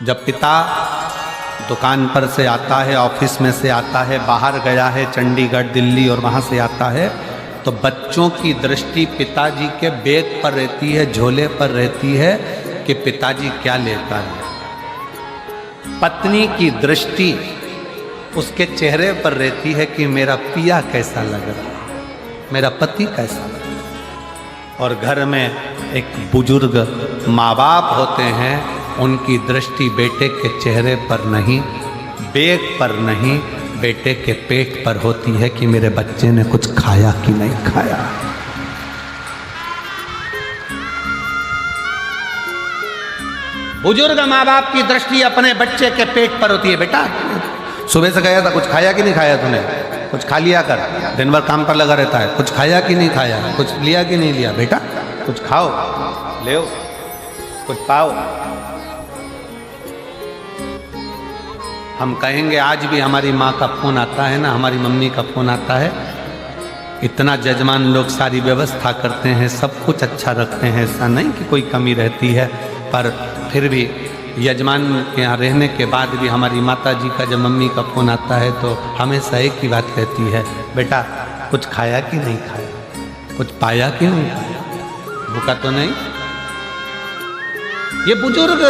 जब पिता दुकान पर से आता है, ऑफिस में से आता है, बाहर गया है चंडीगढ़ दिल्ली और वहाँ से आता है, तो बच्चों की दृष्टि पिताजी के बैग पर रहती है, झोले पर रहती है कि पिताजी क्या लेकर है। पत्नी की दृष्टि उसके चेहरे पर रहती है कि मेरा पिया कैसा लग रहा है, मेरा पति कैसा लग रहा है। और घर में एक बुजुर्ग माँ बाप होते हैं, उनकी दृष्टि बेटे के चेहरे पर नहीं, बैग पर नहीं, बेटे के पेट पर होती है कि मेरे बच्चे ने कुछ खाया कि नहीं खाया। बुजुर्ग माँ बाप की दृष्टि अपने बच्चे के पेट पर होती है। बेटा सुबह से गया था, कुछ खाया कि नहीं खाया तूने, कुछ खा लिया कर, दिन भर काम पर लगा रहता है, कुछ खाया कि नहीं खाया, कुछ लिया कि नहीं लिया, बेटा कुछ खाओ, ले कुछ पाओ। हम कहेंगे आज भी हमारी माँ का फोन आता है ना, हमारी मम्मी का फोन आता है, इतना जजमान लोग सारी व्यवस्था करते हैं, सब कुछ अच्छा रखते हैं, ऐसा नहीं कि कोई कमी रहती है, पर फिर भी यजमान के यहाँ रहने के बाद भी हमारी माता जी का जब मम्मी का फोन आता है तो हमेशा एक ही बात कहती है, बेटा कुछ खाया कि नहीं खाया, कुछ पाया कि नहीं पाया, भूखा तो नहीं। ये बुजुर्ग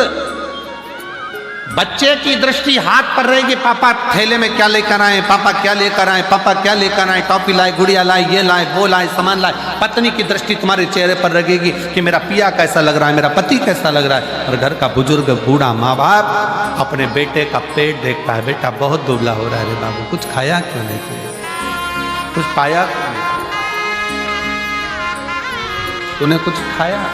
बच्चे की दृष्टि हाथ पर रहेगी, पापा थैले में क्या लेकर आए, पापा क्या लेकर आए, पापा क्या लेकर आए, टॉफी लाए, गुड़िया लाए, ये लाए, वो लाए, सामान लाए। पत्नी की दृष्टि तुम्हारे चेहरे पर रहेगी कि मेरा पिया कैसा लग रहा है, मेरा पति कैसा लग रहा है। और घर का बुजुर्ग बूढ़ा माँ बाप अपने बेटे का पेट देखता है, बेटा बहुत दुबला हो रहा है रे बाबू, कुछ खाया क्यों नहीं, कुछ पाया, तूने कुछ खाया।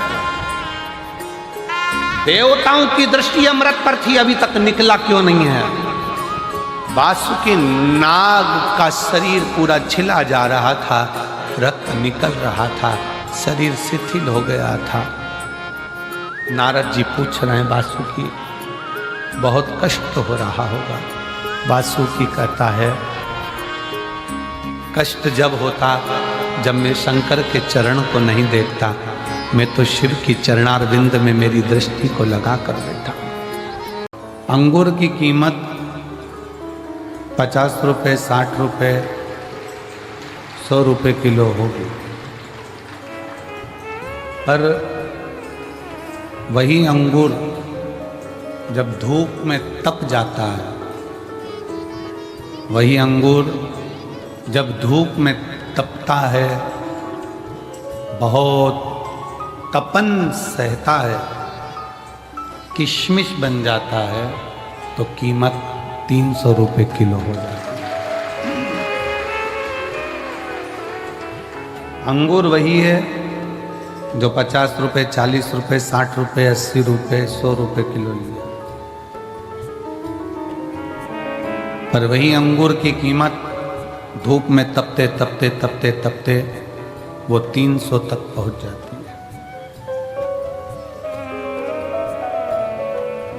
देवताओं की दृष्टि अमृत पर थी, अभी तक निकला क्यों नहीं है। वासुकी नाग का शरीर पूरा छिला जा रहा था, रक्त निकल रहा था, शरीर शिथिल हो गया था। नारद जी पूछ रहे हैं वासुकी बहुत कष्ट हो रहा होगा। वासुकी कहता है कष्ट जब होता जब मैं शंकर के चरण को नहीं देखता, मैं तो शिव की चरणारविंद में मेरी दृष्टि को लगा कर बैठा। अंगूर की कीमत 50 रुपये, 60 रुपये, 100 रुपये किलो होगी, पर वही अंगूर जब धूप में तप जाता है, वही अंगूर जब धूप में तपता है, बहुत तपन सहता है, किशमिश बन जाता है, तो कीमत 300 रुपये किलो हो जाती है। अंगूर वही है जो 50 रुपये, 40 रुपये, 60 रुपये, 80 रुपये, 100 रुपये किलो लिया, पर वही अंगूर की कीमत धूप में तपते तपते तपते तपते वो 300 तक पहुंच जाती है।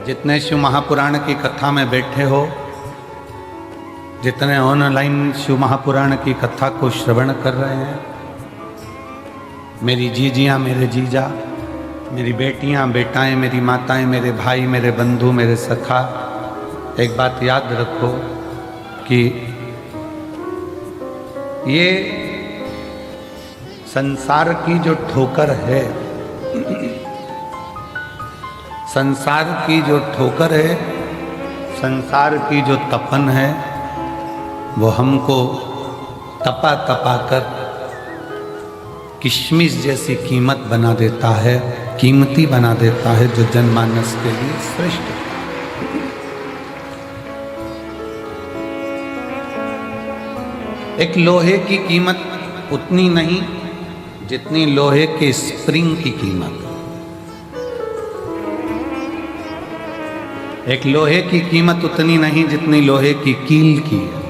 जितने शिव महापुराण की कथा में बैठे हो, जितने ऑनलाइन शिव महापुराण की कथा को श्रवण कर रहे हैं, मेरी जीजियाँ, मेरे जीजा, मेरी बेटियाँ, बेटाएं, मेरी माताएं, मेरे भाई, मेरे बंधु, मेरे सखा, एक बात याद रखो कि ये संसार की जो ठोकर है, संसार की जो ठोकर है, संसार की जो तपन है, वो हमको तपा तपा कर किशमिश जैसी कीमत बना देता है, कीमती बना देता है, जो जनमानस के लिए श्रेष्ठ है। एक लोहे की कीमत उतनी नहीं जितनी लोहे के स्प्रिंग की कीमत। एक लोहे की कीमत उतनी नहीं जितनी लोहे की कील की है।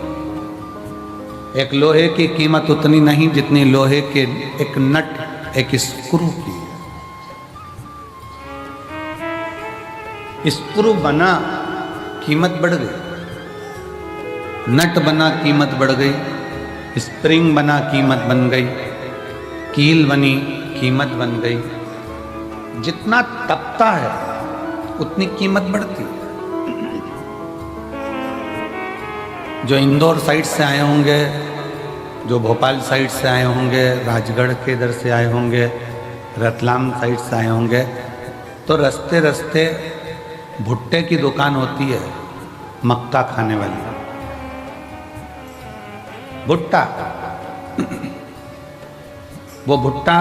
एक लोहे की कीमत उतनी नहीं जितनी लोहे के एक नट, एक स्क्रू की है। स्क्रू बना, कीमत बढ़ गई, नट बना, कीमत बढ़ गई, स्प्रिंग बना, कीमत बन गई, कील बनी, कीमत बन गई। जितना तपता है उतनी कीमत बढ़ती है। जो इंदौर साइड से आए होंगे, जो भोपाल साइड से आए होंगे, राजगढ़ के इधर से आए होंगे, रतलाम साइड से आए होंगे, तो रास्ते रास्ते भुट्टे की दुकान होती है, मक्का खाने वाली भुट्टा। वो भुट्टा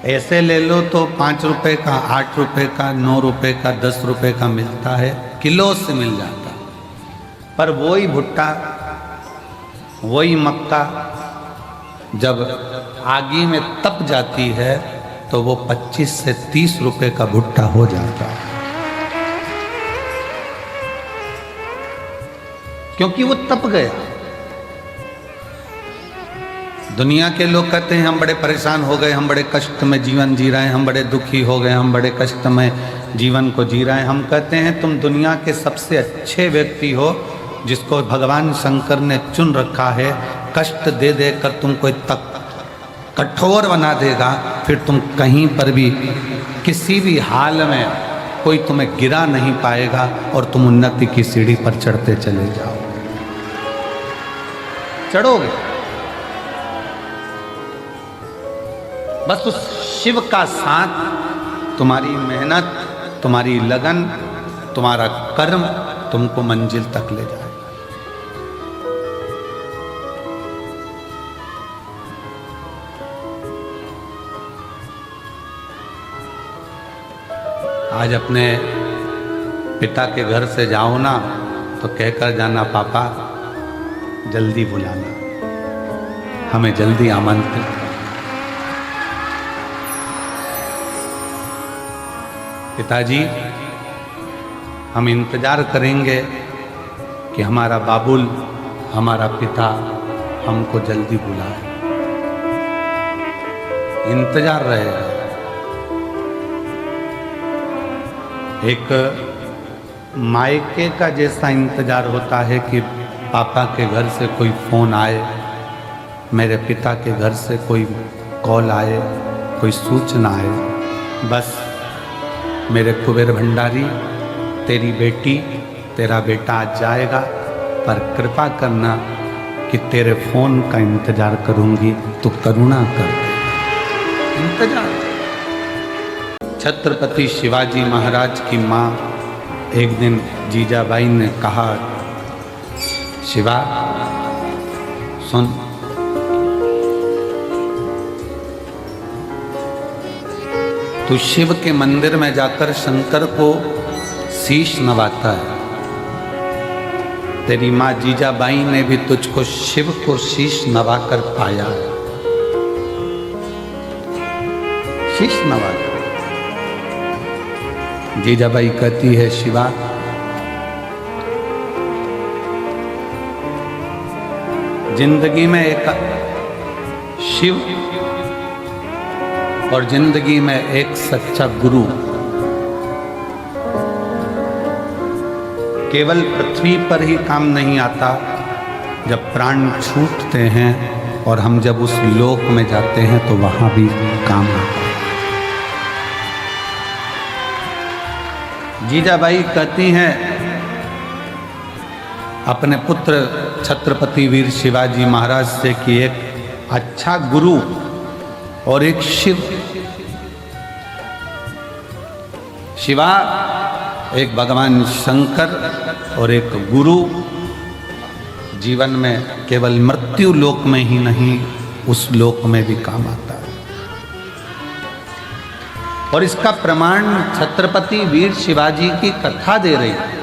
ऐसे ले लो तो 5 रुपए का, 8 रुपए का, 9 रुपए का, 10 रुपए का मिलता है, किलो से मिल जाता। पर वही भुट्टा, वही मक्का जब आगी में तप जाती है तो वो 25 से 30 रुपए का भुट्टा हो जाता है, क्योंकि वो तप गया। दुनिया के लोग कहते हैं हम बड़े परेशान हो गए, हम बड़े कष्ट में जीवन जी रहे हैं, हम बड़े दुखी हो गए, हम बड़े कष्ट में जीवन को जी रहे हैं। हम कहते हैं तुम दुनिया के सबसे अच्छे व्यक्ति हो, जिसको भगवान शंकर ने चुन रखा है। कष्ट दे दे कर तुमको तक कठोर बना देगा, फिर तुम कहीं पर भी किसी भी हाल में कोई तुम्हें गिरा नहीं पाएगा और तुम उन्नति की सीढ़ी पर चढ़ते चले जाओ, चढ़ोगे। बस उस शिव का साथ, तुम्हारी मेहनत, तुम्हारी लगन, तुम्हारा कर्म तुमको मंजिल तक ले जाए। आज अपने पिता के घर से जाओ ना तो कहकर जाना, पापा जल्दी बुलाना, हमें जल्दी आमंत्रित। पिताजी हम इंतजार करेंगे कि हमारा बाबुल, हमारा पिता हमको जल्दी बुलाए, इंतजार रहेगा। एक मायके का जैसा इंतजार होता है कि पापा के घर से कोई फोन आए, मेरे पिता के घर से कोई कॉल आए, कोई सूचना आए। बस मेरे कुबेर भंडारी, तेरी बेटी, तेरा बेटा आज जाएगा, पर कृपा करना कि तेरे फोन का इंतजार करूंगी, तो करुणा कर दे। इंतजार। छत्रपति शिवाजी महाराज की माँ एक दिन जीजाबाई ने कहा, शिवा सुन, तू शिव के मंदिर में जाकर शंकर को शीश नवाता है। तेरी माँ जीजाबाई ने भी तुझको शिव को शीश नवाकर पाया है, शीश नवाकर। जीजाबाई कहती है, शिवा जिंदगी में एक शिव और जिंदगी में एक सच्चा गुरु केवल पृथ्वी पर ही काम नहीं आता, जब प्राण छूटते हैं और हम जब उस लोक में जाते हैं तो वहां भी काम आता है। जीजाबाई कहती हैं अपने पुत्र छत्रपति वीर शिवाजी महाराज से कि एक अच्छा गुरु और एक शिव, शिवा एक भगवान शंकर और एक गुरु जीवन में केवल मृत्यु लोक में ही नहीं, उस लोक में भी काम आता है। और इसका प्रमाण छत्रपति वीर शिवाजी की कथा दे रही है।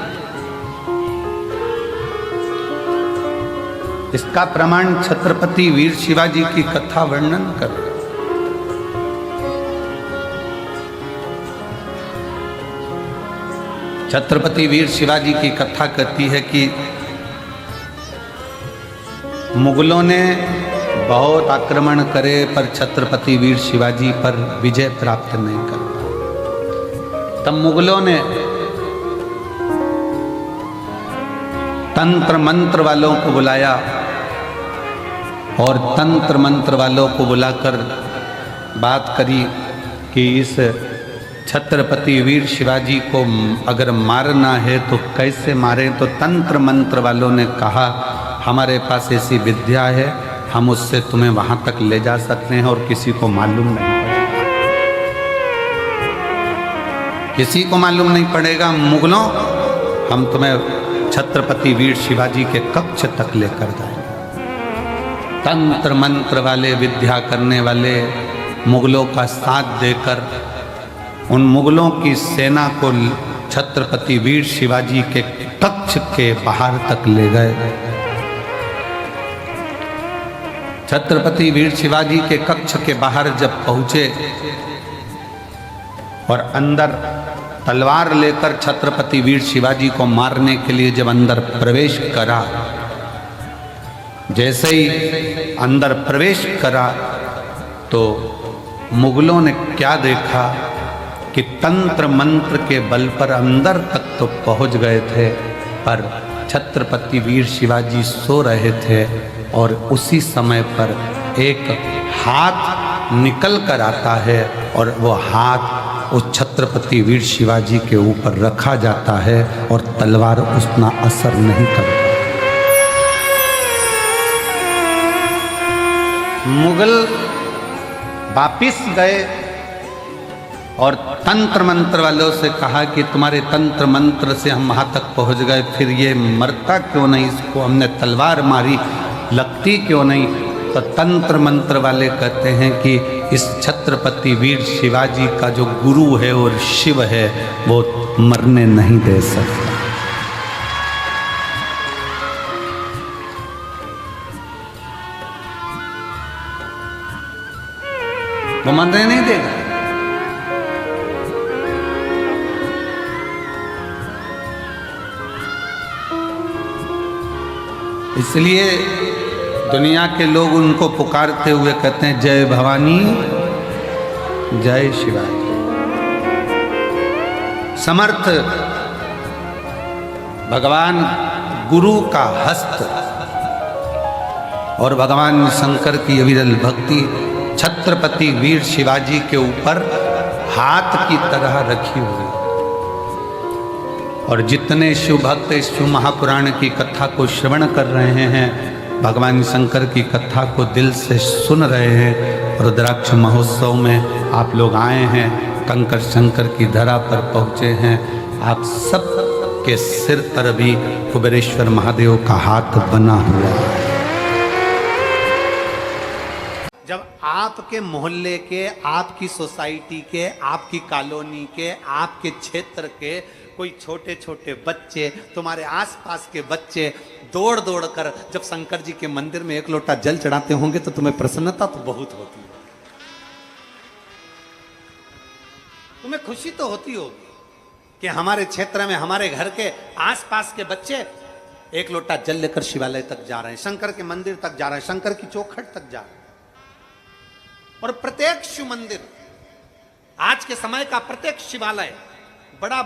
इसका प्रमाण छत्रपति वीर शिवाजी की कथा वर्णन कर रही है। छत्रपति वीर शिवाजी की कथा कहती है कि मुगलों ने बहुत आक्रमण करे पर छत्रपति वीर शिवाजी पर विजय प्राप्त नहीं कर पाए। तब मुगलों ने तंत्र मंत्र वालों को बुलाया और तंत्र मंत्र वालों को बुलाकर बात करी कि इस छत्रपति वीर शिवाजी को अगर मारना है तो कैसे मारें? तो तंत्र मंत्र वालों ने कहा हमारे पास ऐसी विद्या है, हम उससे तुम्हें वहां तक ले जा सकते हैं और किसी को मालूम नहीं पड़ेगा। किसी को मालूम नहीं पड़ेगा। मुगलों, हम तुम्हें छत्रपति वीर शिवाजी के कक्ष तक लेकर जाएंगे। तंत्र मंत्र वाले, विद्या करने वाले मुगलों का साथ देकर उन मुगलों की सेना को छत्रपति वीर शिवाजी के कक्ष के बाहर तक ले गए। छत्रपति वीर शिवाजी के कक्ष के बाहर जब पहुंचे और अंदर तलवार लेकर छत्रपति वीर शिवाजी को मारने के लिए जब अंदर प्रवेश करा, जैसे ही अंदर प्रवेश करा तो मुगलों ने क्या देखा कि तंत्र मंत्र के बल पर अंदर तक तो पहुंच गए थे, पर छत्रपति वीर शिवाजी सो रहे थे और उसी समय पर एक हाथ निकल कर आता है और वो हाथ उस छत्रपति वीर शिवाजी के ऊपर रखा जाता है और तलवार उतना असर नहीं करता। मुगल वापिस गए और तंत्र मंत्र वालों से कहा कि तुम्हारे तंत्र मंत्र से हम वहाँ तक पहुँच गए, फिर ये मरता क्यों नहीं? इसको हमने तलवार मारी, लगती क्यों नहीं? तो तंत्र मंत्र वाले कहते हैं कि इस छत्रपति वीर शिवाजी का जो गुरु है और शिव है वो मरने नहीं दे सकता। वो मरने नहीं देगा। इसलिए दुनिया के लोग उनको पुकारते हुए कहते हैं जय भवानी जय शिवाजी। समर्थ भगवान गुरु का हस्त और भगवान शंकर की अविरल भक्ति छत्रपति वीर शिवाजी के ऊपर हाथ की तरह रखी हुई। और जितने शिव भक्त इस शिव महापुराण की कथा को श्रवण कर रहे हैं, भगवान शंकर की कथा को दिल से सुन रहे हैं, रुद्राक्ष महोत्सव में आप लोग आए हैं, कंकर शंकर की धरा पर पहुँचे हैं, आप सब के सिर पर भी कुबेरेश्वर महादेव का हाथ बना हुआ है। जब आपके मोहल्ले के, आपकी सोसाइटी के, आपकी कॉलोनी के, आपके क्षेत्र के कोई छोटे छोटे बच्चे, तुम्हारे आसपास के बच्चे दौड़ दौड़ कर जब शंकर जी के मंदिर में एक लोटा जल चढ़ाते होंगे तो तुम्हें प्रसन्नता तो बहुत होती है, तुम्हें खुशी तो होती होगी कि हमारे क्षेत्र में, हमारे घर के आसपास के बच्चे एक लोटा जल लेकर शिवालय तक जा रहे हैं, शंकर के मंदिर तक जा रहे हैं, शंकर की चौखट तक जा रहे हैं। और प्रत्येक शिव मंदिर, आज के समय का प्रत्येक शिवालय बड़ा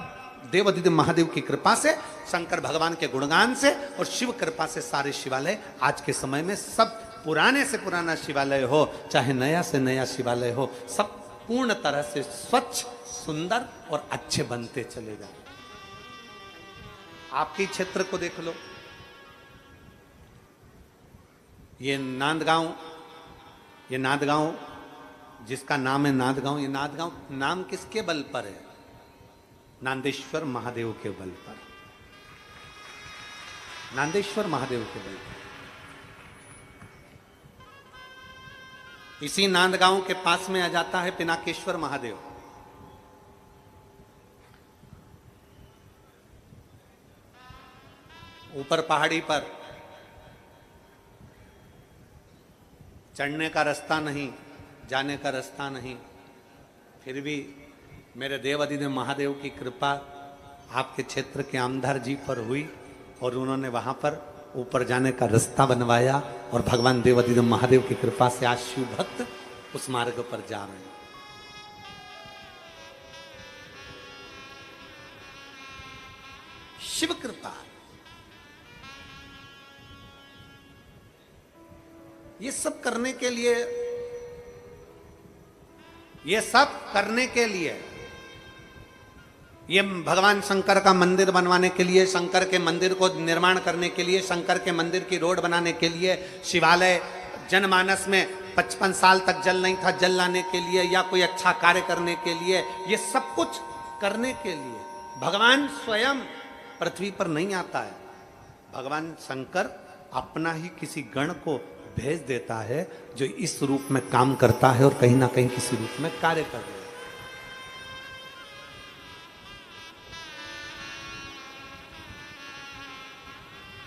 देवाधिदेव महादेव की कृपा से, शंकर भगवान के गुणगान से और शिव कृपा से सारे शिवालय आज के समय में सब पुराने से पुराना शिवालय हो चाहे नया से नया शिवालय हो, सब पूर्ण तरह से स्वच्छ, सुंदर और अच्छे बनते चले जाए। आपके क्षेत्र को देख लो, ये नांदगांव जिसका नाम है नांदगांव, ये नांदगांव नाम किसके बल पर है? नांदेश्वर महादेव के बल पर, नांदेश्वर महादेव के बल पर। इसी नांदगांव के पास में आ जाता है पिनाकेश्वर महादेव। ऊपर पहाड़ी पर चढ़ने का रास्ता नहीं, जाने का रास्ता नहीं, फिर भी मेरे देवाधिदेव महादेव की कृपा आपके क्षेत्र के आमदार जी पर हुई और उन्होंने वहां पर ऊपर जाने का रास्ता बनवाया और भगवान देवाधिदेव महादेव की कृपा से आज शिव भक्त उस मार्ग पर जा रहे हैं। शिव कृपा, ये सब करने के लिए ये भगवान शंकर का मंदिर बनवाने के लिए, शंकर के मंदिर को निर्माण करने के लिए, शंकर के मंदिर की रोड बनाने के लिए, शिवालय जनमानस में 55 साल तक जल नहीं था, जल लाने के लिए, या कोई अच्छा कार्य करने के लिए, ये सब कुछ करने के लिए भगवान स्वयं पृथ्वी पर नहीं आता है। भगवान शंकर अपना ही किसी गण को भेज देता है जो इस रूप में काम करता है और कहीं ना कहीं किसी रूप में कार्य कर रहा है।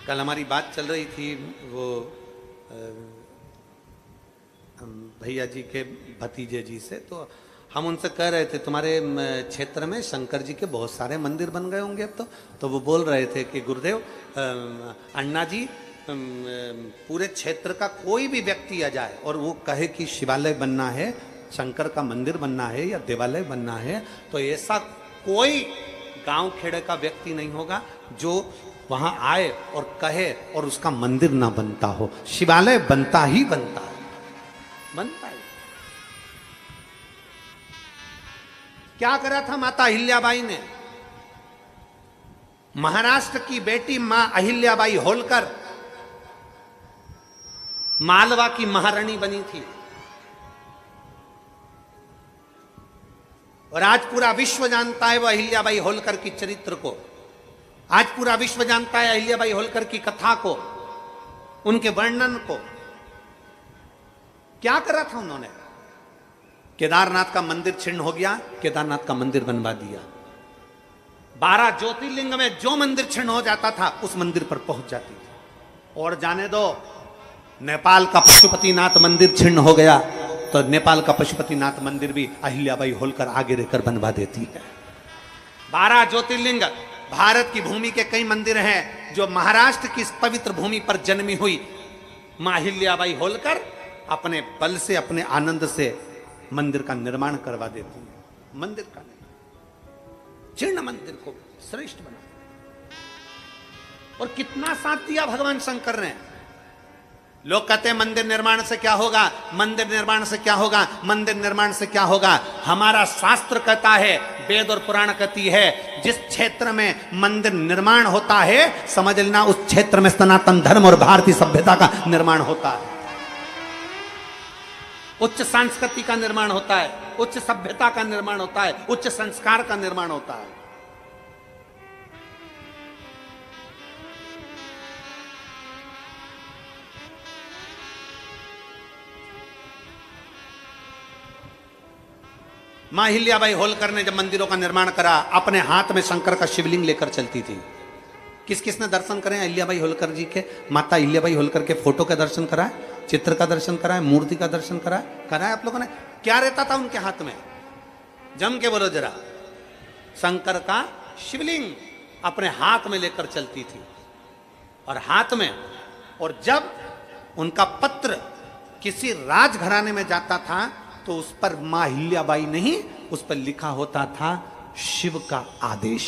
कल हमारी बात चल रही थी वो भैया जी के भतीजे जी से, तो हम उनसे कह रहे थे तुम्हारे क्षेत्र में शंकर जी के बहुत सारे मंदिर बन गए होंगे अब तो वो बोल रहे थे कि गुरुदेव अन्ना जी पूरे क्षेत्र का कोई भी व्यक्ति आ जाए और वो कहे कि शिवालय बनना है, शंकर का मंदिर बनना है या देवालय बनना है, तो ऐसा कोई गांव खेड़े का व्यक्ति नहीं होगा जो वहां आए और कहे और उसका मंदिर ना बनता हो। शिवालय बनता ही बनता है, बनता है। क्या करा था माता अहिल्याबाई ने? महाराष्ट्र की बेटी मां अहिल्याबाई होलकर मालवा की महारानी बनी थी और आज पूरा विश्व जानता है वो अहिल्याबाई होलकर की चरित्र को। आज पूरा विश्व जानता है अहिल्याबाई होलकर की कथा को, उनके वर्णन को। क्या करा था उन्होंने? केदारनाथ का मंदिर छिन्न हो गया, केदारनाथ का मंदिर बनवा दिया। 12 ज्योतिर्लिंग में जो मंदिर छिन्न हो जाता था उस मंदिर पर पहुंच जाती थी। और जाने दो, नेपाल का पशुपतिनाथ मंदिर छिन्न हो गया तो नेपाल का पशुपतिनाथ मंदिर भी अहिल्याबाई होलकर आगे रहकर बनवा देती है। 12 ज्योतिर्लिंग, भारत की भूमि के कई मंदिर हैं जो महाराष्ट्र की इस पवित्र भूमि पर जन्मी हुई मां अहिल्याबाई होलकर अपने बल से, अपने आनंद से मंदिर का निर्माण करवा देती है। मंदिर का जीर्ण मंदिर को श्रेष्ठ बना, और कितना साथ दिया भगवान शंकर ने। लोग कहते हैं मंदिर निर्माण से क्या होगा, मंदिर निर्माण से क्या होगा, मंदिर निर्माण से क्या होगा। हमारा शास्त्र कहता है, वेद और पुराण कहती है, जिस क्षेत्र में मंदिर निर्माण होता है समझ लेना उस क्षेत्र में सनातन धर्म और भारतीय सभ्यता का निर्माण होता है। उच्च संस्कृति का निर्माण होता है, उच्च सभ्यता का निर्माण होता है, उच्च संस्कार का निर्माण होता है। मां अहिल्याबाई होलकर ने जब मंदिरों का निर्माण करा, अपने हाथ में शंकर का शिवलिंग लेकर चलती थी। किस किस ने दर्शन करें अहिल्याबाई होलकर जी के? माता अहिल्याबाई होलकर के फोटो का दर्शन कराए, चित्र का दर्शन कराए, मूर्ति का दर्शन कराए आप लोगों ने? क्या रहता था उनके हाथ में? जम के बोलो जरा। शंकर का शिवलिंग अपने हाथ में लेकर चलती थी, और हाथ में, और जब उनका पत्र किसी राजघराने में जाता था तो उस पर मां अहिल्याबाई नहीं, उस पर लिखा होता था शिव का आदेश।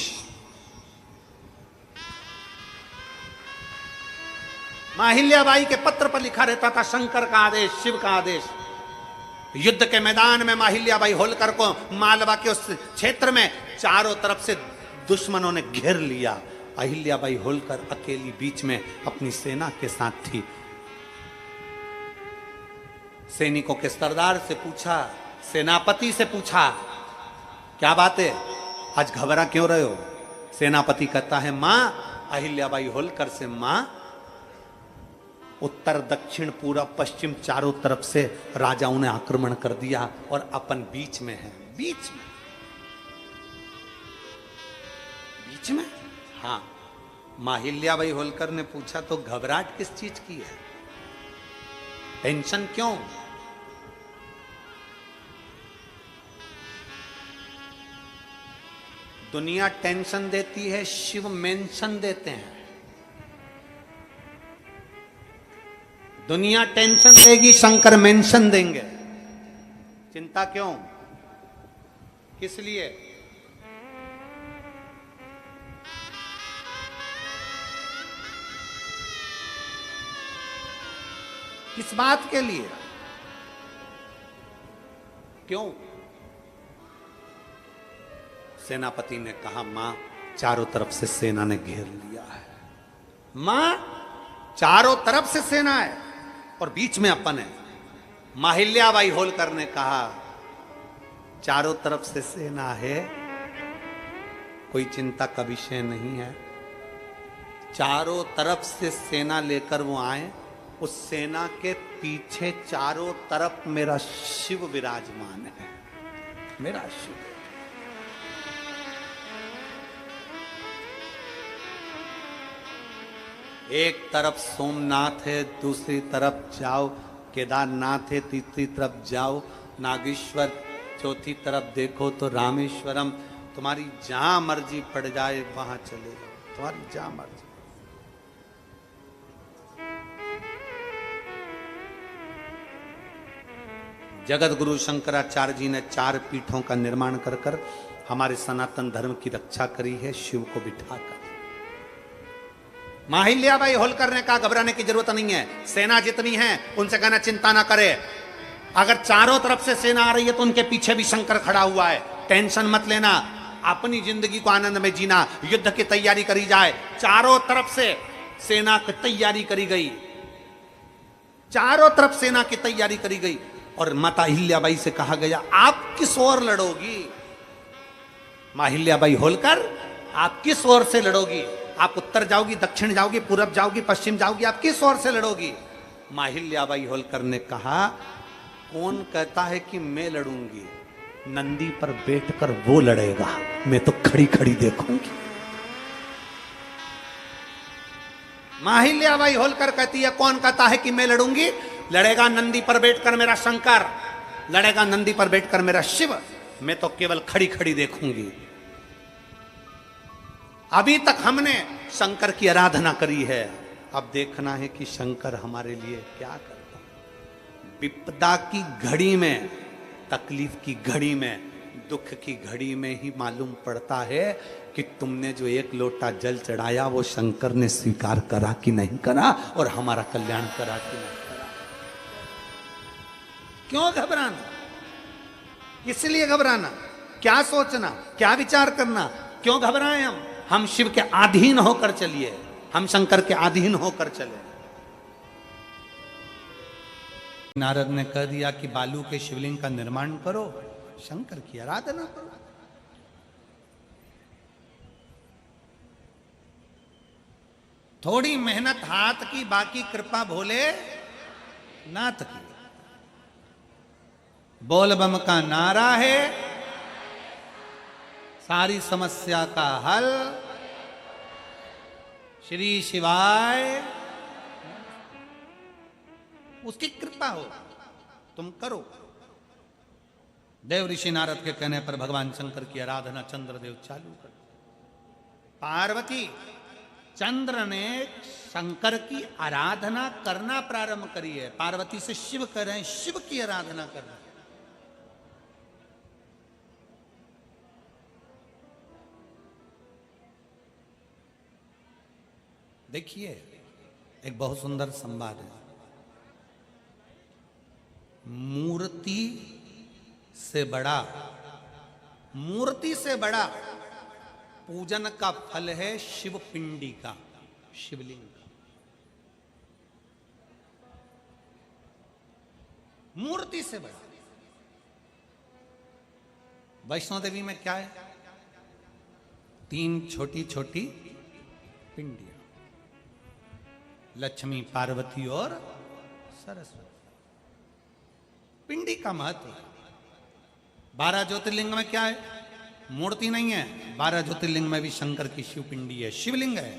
मां अहिल्याबाई के पत्र पर लिखा रहता था शंकर का आदेश, शिव का आदेश। युद्ध के मैदान में मां अहिल्याबाई होलकर को मालवा के उस क्षेत्र में चारों तरफ से दुश्मनों ने घेर लिया। अहिल्याबाई होलकर अकेली बीच में अपनी सेना के साथ थी। सैनिकों के सरदार से पूछा, सेनापति से पूछा, क्या बात है, आज घबरा क्यों रहे हो? सेनापति कहता है, मां अहिल्याबाई होलकर से मां उत्तर दक्षिण पूर्व पश्चिम चारों तरफ से राजाओं ने आक्रमण कर दिया और अपन बीच में है। बीच में, बीच में? हाँ। मां अहिल्याबाई होलकर ने पूछा, तो घबराहट किस चीज की है, टेंशन क्यों? दुनिया टेंशन देती है, शिव मेंशन देते हैं। दुनिया टेंशन देगी, शंकर मेंशन देंगे। चिंता क्यों, किस लिए? किस बात के लिए, क्यों? सेनापति ने कहा, मां चारों तरफ से सेना ने घेर लिया है। मां चारों तरफ से सेना है और बीच में अपन है। माहिल्याबाई होलकर ने कहा, चारों तरफ से सेना है, कोई चिंता का विषय नहीं है। चारों तरफ से सेना लेकर वो आए, उस सेना के पीछे चारों तरफ मेरा शिव विराजमान है, मेरा शिव। एक तरफ सोमनाथ है, दूसरी तरफ जाओ केदारनाथ है, तीसरी तरफ जाओ नागेश्वर, चौथी तरफ देखो तो रामेश्वरम। तुम्हारी जहां मर्जी पड़ जाए वहां चले जाओ, तुम्हारी जहां मर्जी। जगत गुरु शंकराचार्य जी ने 4 पीठों का निर्माण कर कर हमारे सनातन धर्म की रक्षा करी है, शिव को बिठाकर। माहिल्याबाई होलकर ने कहा, घबराने की जरूरत नहीं है, सेना जितनी है उनसे कहना चिंता ना करे। अगर चारों तरफ से सेना आ रही है तो उनके पीछे भी शंकर खड़ा हुआ है, टेंशन मत लेना, अपनी जिंदगी को आनंद में जीना, युद्ध की तैयारी करी जाए। चारों तरफ से सेना की तैयारी करी गई, चारों तरफ सेना की तैयारी करी गई। और माता अहिल्याबाई से कहा गया, आप किस ओर लड़ोगी? माहिल्याबाई होलकर, आप किस ओर से लड़ोगी? आप उत्तर जाओगी, दक्षिण जाओगी, पूरब जाओगी, पश्चिम जाओगी, आप किस ओर से लड़ोगी? माहिल्याबाई होलकर ने कहा, कौन कहता है कि मैं लड़ूंगी? नंदी पर बैठकर वो लड़ेगा, मैं तो खड़ी खड़ी देखूंगी। माहिल्याबाई होलकर कहती है, कौन कहता है कि मैं लड़ूंगी? लड़ेगा नंदी पर बैठकर मेरा शंकर, लड़ेगा नंदी पर बैठकर मेरा शिव, मैं तो केवल खड़ी खड़ी देखूंगी। अभी तक हमने शंकर की आराधना करी है, अब देखना है कि शंकर हमारे लिए क्या करता है। विपदा की घड़ी में, तकलीफ की घड़ी में, दुख की घड़ी में ही मालूम पड़ता है कि तुमने जो 1 लोटा जल चढ़ाया वो शंकर ने स्वीकार करा कि नहीं करा, और हमारा कल्याण करा कि नहीं करा। क्यों घबराना? इसलिए घबराना, क्या सोचना, क्या विचार करना? क्यों घबराएं हम शिव के अधीन होकर चलिए, हम शंकर के अधीन होकर चले। नारद ने कह दिया कि बालू के शिवलिंग का निर्माण करो, शंकर की आराधना करो। थोड़ी मेहनत हाथ की, बाकी कृपा भोले नाथ की। बोल बम का नारा है, सारी समस्या का हल श्री शिवाय, उसकी कृपा हो, तुम करो। देव ऋषि नारद के कहने पर भगवान शंकर की आराधना चंद्रदेव चालू कर। पार्वती, चंद्र ने शंकर की आराधना करना प्रारंभ करी है। पार्वती से शिव कह रहे हैं, शिव की आराधना कर रहे हैं। देखिए, एक बहुत सुंदर संवाद है। मूर्ति से बड़ा, मूर्ति से बड़ा पूजन का फल है शिव पिंडी का, शिवलिंग का। मूर्ति से बड़ा। वैष्णो देवी में क्या है? 3 छोटी छोटी पिंडियां, लक्ष्मी, पार्वती और सरस्वती। पिंडी का महत्व है। 12 ज्योतिर्लिंग में क्या है? मूर्ति नहीं है। 12 ज्योतिर्लिंग में भी शंकर की शिव पिंडी है, शिवलिंग है।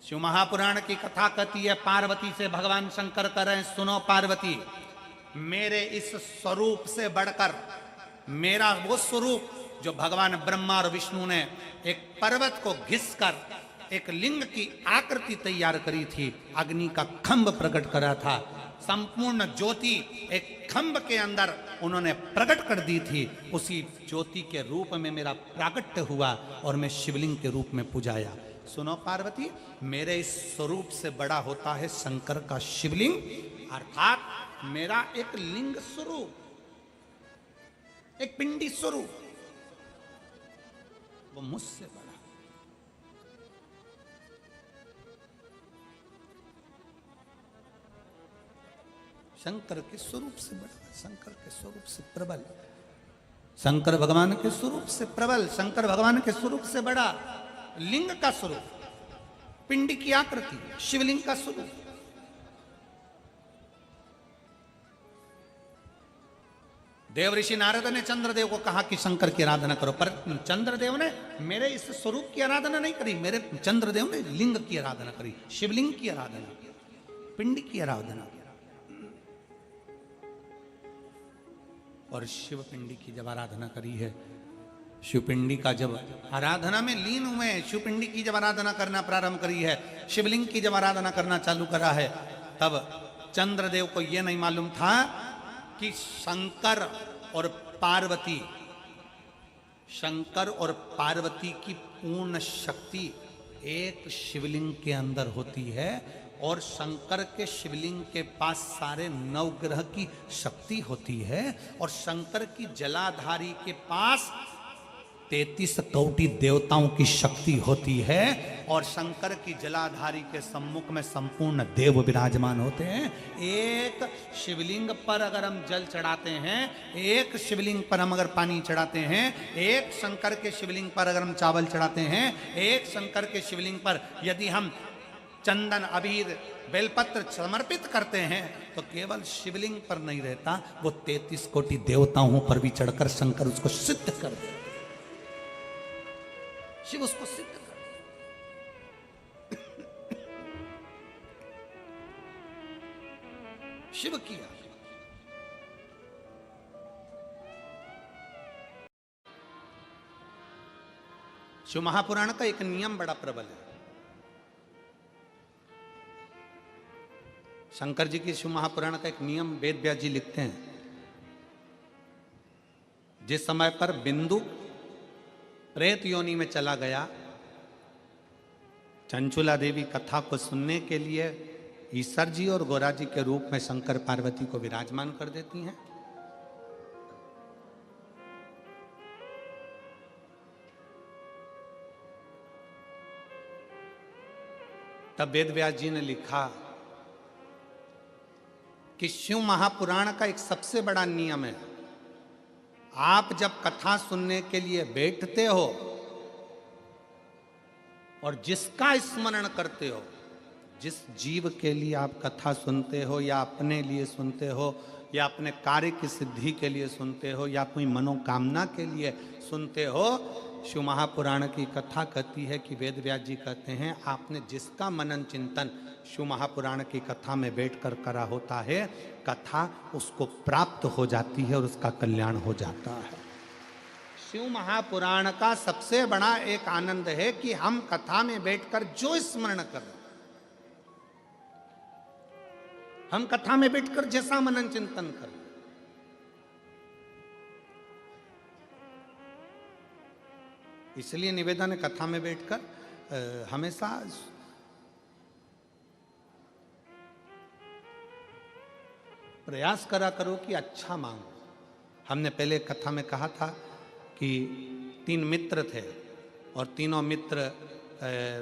शिव महापुराण की कथा कहती है, पार्वती से भगवान शंकर कह रहे हैं, सुनो पार्वती, मेरे इस स्वरूप से बढ़कर मेरा वो स्वरूप जो भगवान ब्रह्मा और विष्णु ने एक पर्वत को घिसकर एक लिंग की आकृति तैयार करी थी, अग्नि का खंभ प्रकट करा था, संपूर्ण ज्योति एक खंभ के अंदर उन्होंने प्रकट कर दी थी, उसी ज्योति के रूप में मेरा प्राकट्य हुआ और मैं शिवलिंग के रूप में पूजाया। सुनो पार्वती, मेरे इस स्वरूप से बड़ा होता है शंकर का शिवलिंग, अर्थात मेरा एक लिंग स्वरूप, एक पिंडी स्वरूप। वो मुझसे बड़ा। शंकर के स्वरूप से बड़ा, शंकर के स्वरूप से प्रबल, शंकर भगवान के स्वरूप से प्रबल, शंकर भगवान के स्वरूप से बड़ा। लिंग का स्वरूप, पिंड की आकृति, शिवलिंग का स्वरूप। देव ऋषि नारद ने चंद्रदेव को कहा कि शंकर की आराधना करो, पर चंद्रदेव ने मेरे इस स्वरूप की आराधना नहीं करी, मेरे चंद्रदेव ने लिंग की आराधना करी, शिवलिंग की आराधना, पिंड की आराधना। और शिवपिंडी की जब आराधना करी है, शिवपिंडी का जब आराधना में लीन हुए, शिवपिंडी की जब आराधना करना प्रारंभ करी है, शिवलिंग की जब आराधना करना चालू करा है, तब चंद्रदेव को यह नहीं मालूम था कि शंकर और पार्वती, शंकर और पार्वती की पूर्ण शक्ति एक शिवलिंग के अंदर होती है, और शंकर के शिवलिंग के पास सारे नवग्रह की शक्ति होती है, और शंकर की जलाधारी के पास 33 कोटि देवताओं की शक्ति होती है, और शंकर की जलाधारी के सम्मुख में संपूर्ण देव विराजमान होते हैं। एक शिवलिंग पर अगर हम जल चढ़ाते हैं, एक शिवलिंग पर हम अगर पानी चढ़ाते हैं, एक शंकर के शिवलिंग पर अगर हम चावल चढ़ाते हैं, एक शंकर के शिवलिंग पर यदि हम चंदन अबीर बेलपत्र समर्पित करते हैं, तो केवल शिवलिंग पर नहीं रहता, वो 33 कोटि देवताओं पर भी चढ़कर शंकर उसको सिद्ध कर दे, शिव उसको सिद्ध कर दे। शिव किया। शिव महापुराण का एक नियम बड़ा प्रबल है। शंकर जी की शिव महापुराण का एक नियम वेद व्यास जी लिखते हैं, जिस समय पर बिंदु प्रेत योनि में चला गया, चंचुला देवी कथा को सुनने के लिए ईश्वर जी और गोरा जी के रूप में शंकर पार्वती को विराजमान कर देती हैं। तब वेद व्यास जी ने लिखा कि शिव महापुराण का एक सबसे बड़ा नियम है, आप जब कथा सुनने के लिए बैठते हो और जिसका स्मरण करते हो, जिस जीव के लिए आप कथा सुनते हो, या अपने लिए सुनते हो, या अपने कार्य की सिद्धि के लिए सुनते हो, या कोई मनोकामना के लिए सुनते हो, शिव महापुराण की कथा कहती है कि वेद व्यास जी कहते हैं, आपने जिसका मनन चिंतन शिव महापुराण की कथा में बैठकर करा होता है, कथा उसको प्राप्त हो जाती है और उसका कल्याण हो जाता है। शिव महापुराण का सबसे बड़ा एक आनंद है कि हम कथा में बैठकर जो स्मरण कर, हम कथा में बैठकर जैसा मनन चिंतन करें, इसलिए निवेदन है कथा में बैठकर हमेशा प्रयास करा करो कि अच्छा मांगो। हमने पहले कथा में कहा था कि 3 मित्र थे और तीनों मित्र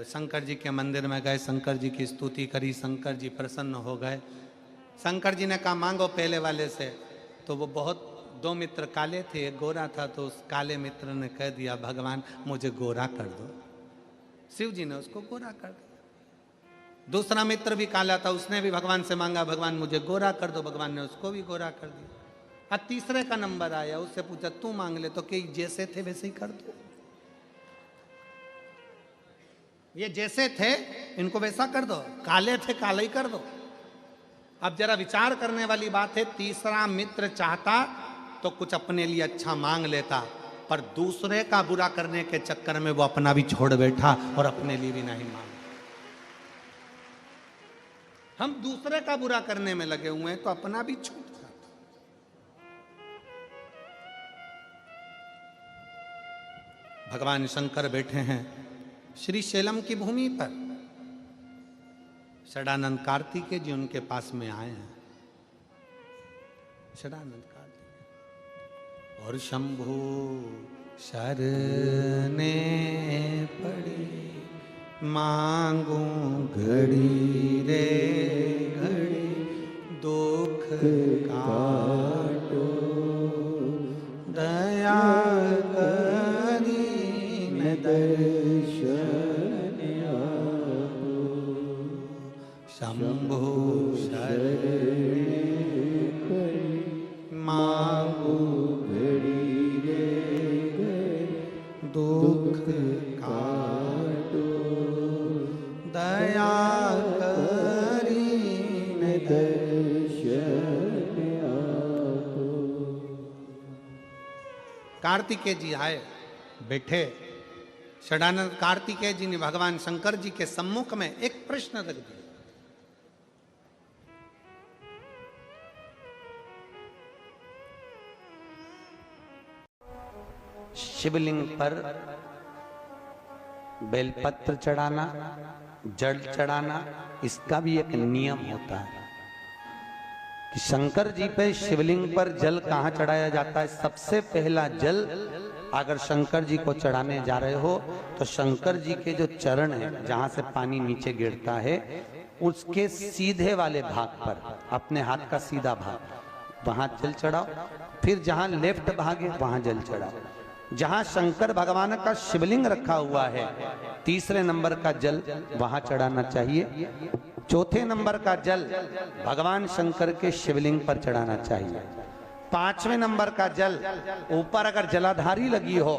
शंकर जी के मंदिर में गए, शंकर जी की स्तुति करी, शंकर जी प्रसन्न हो गए। शंकर जी ने कहा मांगो पहले वाले से, तो वो बहुत 2 मित्र काले थे, एक गोरा था, तो उस काले मित्र ने कह दिया भगवान मुझे गोरा कर दो। शिव जी ने उसको गोरा कर दिया। दूसरा मित्र भी काला था, उसने भी भगवान से मांगा भगवान मुझे गोरा कर दो, भगवान ने उसको भी गोरा कर दिया। और तीसरे का नंबर आया, उससे पूछा तू मांग ले, तो कि जैसे थे वैसे ही कर दो, ये जैसे थे इनको वैसा कर दो, काले थे काला ही कर दो। अब जरा विचार करने वाली बात है, तीसरा मित्र चाहता तो कुछ अपने लिए अच्छा मांग लेता, पर दूसरे का बुरा करने के चक्कर में वो अपना भी छोड़ बैठा और अपने लिए भी नहीं मांगा। हम दूसरे का बुरा करने में लगे हुए हैं तो अपना भी छूट जाता। भगवान शंकर बैठे हैं श्री शैलम की भूमि पर, षडानंद कार्तिकेय जी उनके पास में आए हैं। षडानंद कार्तिकेय और शंभु शरने पड़ी मांगू घड़ी रे घड़ी दुख काटो दया करी न दर्शन आपो शंभो शरणे पड़ी मांगू घड़ी रे घड़ी दुख काटो दया करी न दर्शन आपो। कार्तिकेय जी आए, बैठे। षडानंद कार्तिकेय जी ने भगवान शंकर जी के सम्मुख में एक प्रश्न रख दिया। शिवलिंग पर बेलपत्र चढ़ाना, जल चढ़ाना, इसका भी एक नियम होता है कि शंकर जी पे शिवलिंग पर जल कहाँ चढ़ाया जाता है। सबसे पहला जल अगर शंकर जी को चढ़ाने जा रहे हो तो शंकर जी के जो चरण है, जहां से पानी नीचे गिरता है, उसके सीधे वाले भाग पर, अपने हाथ का सीधा भाग, वहां जल चढ़ाओ। फिर जहां लेफ्ट भाग है वहां जल चढ़ाओ। जहां शंकर भगवान का शिवलिंग रखा हुआ है, तीसरे नंबर का जल वहां चढ़ाना चाहिए। चौथे नंबर का जल भगवान शंकर के शिवलिंग पर चढ़ाना चाहिए। पांचवें नंबर का जल ऊपर अगर जलाधारी लगी हो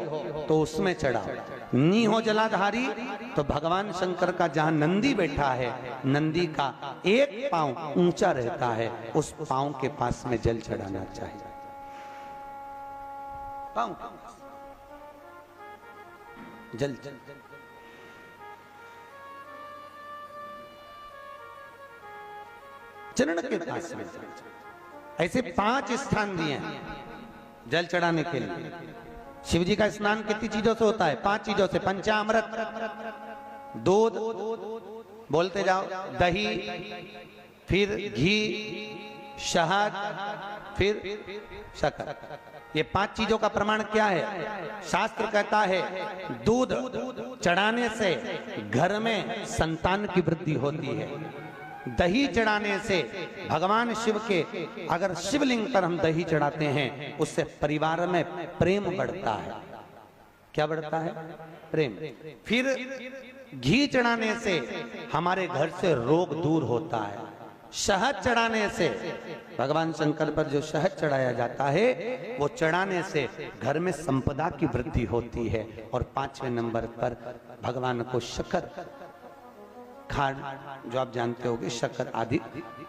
तो उसमें चढ़ाओ। नी हो जलाधारी तो भगवान शंकर का जहां नंदी बैठा है, नंदी का एक पांव ऊंचा रहता है, उस पांव के पास में जल चढ़ाना चाहिए। पांव जल जल चरण के पास में। ऐसे 5 स्थान दिए हैं जल चढ़ाने के लिए। शिव जी का स्नान कितनी चीजों से होता है? 5 चीजों से। पंचामृत, दूध, बोलते जाओ, दही, फिर घी, शहद, फिर शक्कर। ये 5 चीजों का प्रमाण क्या है? शास्त्र कहता है दूध चढ़ाने से घर में संतान की वृद्धि होती है। दही चढ़ाने से भगवान शिव के, अगर शिवलिंग पर हम दही चढ़ाते हैं, उससे परिवार में प्रेम बढ़ता है। क्या बढ़ता है? प्रेम। फिर घी चढ़ाने से हमारे घर से रोग दूर होता है। शहद चढ़ाने से, भगवान शंकर पर जो शहद चढ़ाया जाता है, वो चढ़ाने से घर में संपदा की वृद्धि होती है। और 5वें नंबर पर भगवान को शक्कर, खांड, जो आप जानते होंगे, शक्कर आदि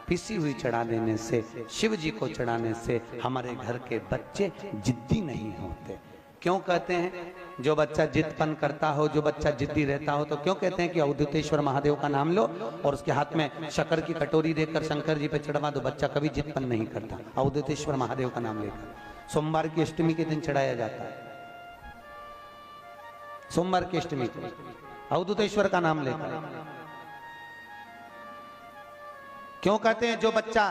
पिसी हुई चढ़ा देने से, शिव जी को चढ़ाने से हमारे घर के बच्चे जिद्दी नहीं होते। क्यों कहते हैं? जो बच्चा जिद्दपन करता हो, जो बच्चा जिद्दी रहता हो, तो क्यों कहते हैं कि अवधूतेश्वर महादेव का नाम लो और उसके हाथ में शक्कर की कटोरी देकर शंकर जी पे चढ़वा दो, बच्चा कभी जिद्दपन नहीं करता। अवधूतेश्वर महादेव का नाम लेकर सोमवार की अष्टमी के दिन चढ़ाया जाता है। सोमवार की अष्टमी को अवधूतेश्वर का नाम लेकर। क्यों कहते हैं? जो बच्चा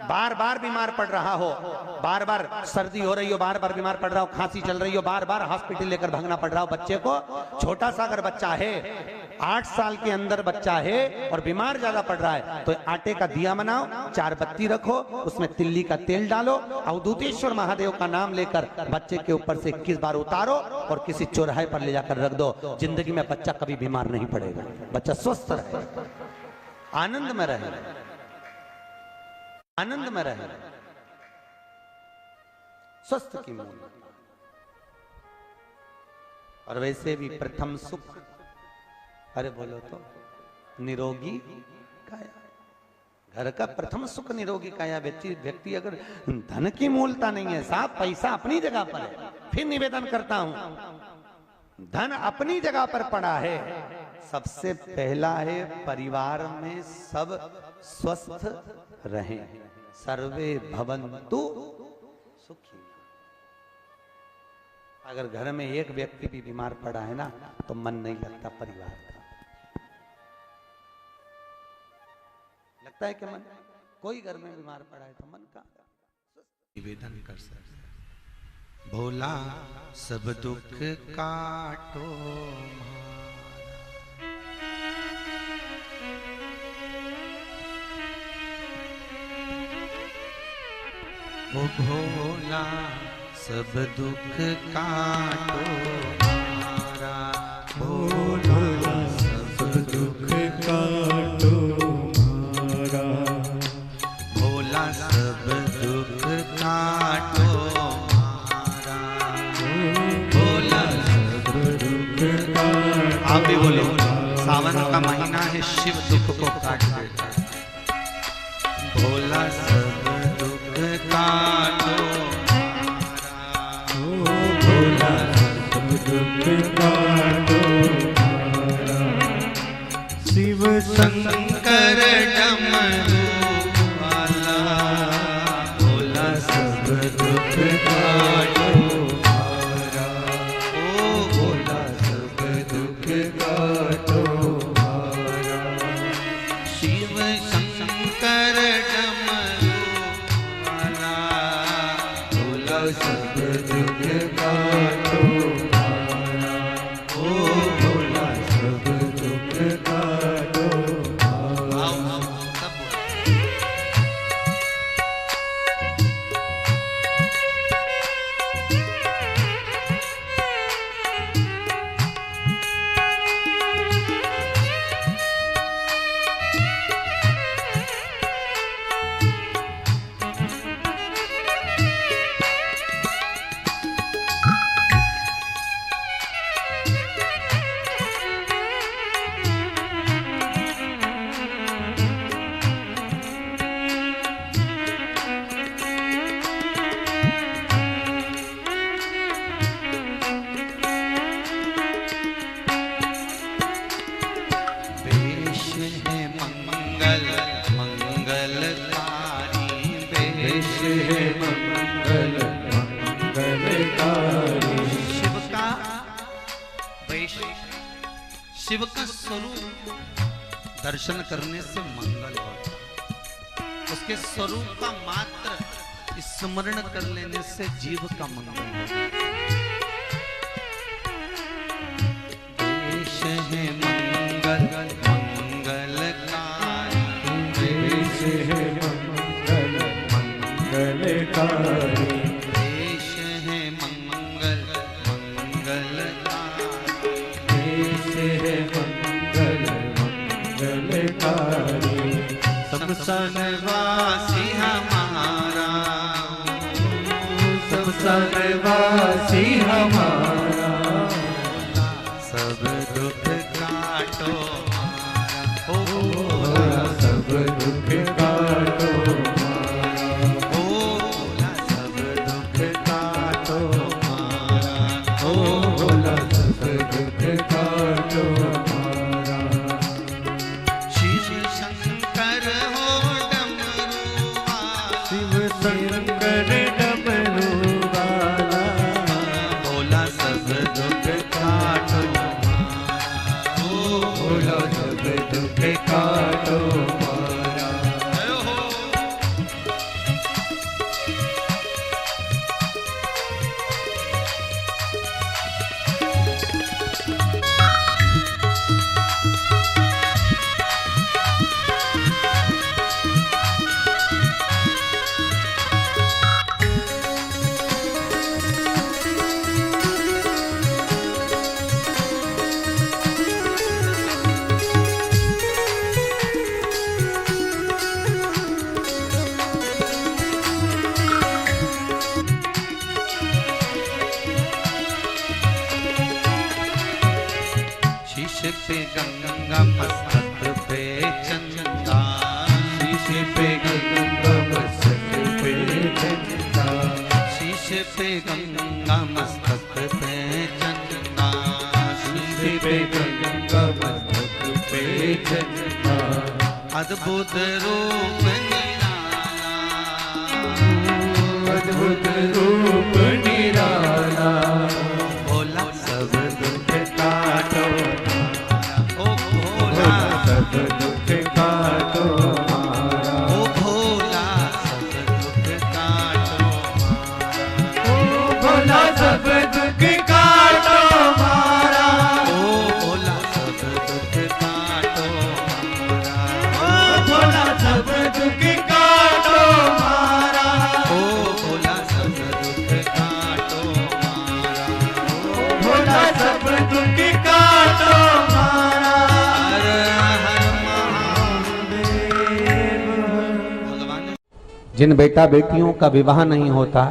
बार बार बीमार पड़ रहा हो, बार बार सर्दी हो रही हो, बार बार बीमार पड़ रहा हो, खांसी चल रही हो, बार बार हॉस्पिटल लेकर भागना पड़ रहा हो बच्चे को, छोटा सा अगर बच्चा है, 8 साल के अंदर बच्चा है और बीमार ज्यादा पड़ रहा है, तो आटे का दिया बनाओ, 4 बत्ती रखो, उसमें तिल्ली का तेल डालो, अवधूतेश्वर महादेव का नाम लेकर बच्चे के ऊपर से 21 बार उतारो और किसी चौराहे पर ले जाकर रख दो। जिंदगी में बच्चा कभी बीमार नहीं पड़ेगा, बच्चा स्वस्थ रहे, आनंद में रहे, आनंद में रहे, स्वस्थ की मूल। और वैसे भी प्रथम सुख, अरे बोलो तो, निरोगी काया। घर का प्रथम सुख निरोगी काया। व्यक्ति अगर धन की मूलता नहीं है, साफ पैसा अपनी जगह पर है, फिर निवेदन करता हूं, धन अपनी जगह पर पड़ा है, सबसे पहला है परिवार में सब स्वस्थ रहें, सर्वे भवन्तु सुखी। अगर घर में एक व्यक्ति भी बीमार पड़ा है ना, तो मन नहीं लगता परिवार का। लगता है कि मन, कोई घर में बीमार पड़ा है तो मन का निवेदन कर सकता है। भोला सब दुख काटो ओ भोला सब दुख काटो मारा, भोला सब दुख काटो मारा, भोला सब दुख काटो मारा, भोला सब दुख काटो। आप भी बोलो, सावन का महीना है, शिव दुख को काट देता है। भोला सब दुख काटो मारा, भोला सब दुख काटो मारा, शिव शंकर डमरू वाला, भोला सब दुख काटो मारा, ओ भोला सब दुख काटो मारा, शिव शंकर डमरू वाला, भोला सब दुख काटो मारा, ओ भोला सब दुख काटो मारा। शिव का स्वरूप दर्शन करने से मंगल होता, उसके स्वरूप का मात्र स्मरण कर लेने से जीव का मंगल होता। देश है मंगल मंगलकारी, देश है मंगल मंगलकारी, देश है मंगल मंगलकारी, देश है मंगल मंगलकारी, शमशानवासी हमारा, शमशानवासी हमारा, सब दुख काटो मारा, ओ भोला सब दुख काटो मारा, ओ भोला सब दुख काटो मारा, ओ भोला सब दुख काटो मारा। शिव शंकर हो डमरू वाला, शिव शंकर डमरू वाला, भोला सब दुख काटो मारा, ओ भोला सब दुख काटो मारा। शीश पे गंगा मस्तक पे चंदा, शीश पे गंगा मस्तक पे चंदा, शीश पे गंगा मस्तक पे चंदा, शीश पे गंगा मस्तक पे चंदा, अद्भुत रूप निराला, अद्भुत रूप निराला, भोला सब दुख काटो मारा, ओ भोला सब दुख काटो मारा, ओ भोला सब दुख काटो मारा, ओ भोला जिन बेटा बेटियों का विवाह नहीं होता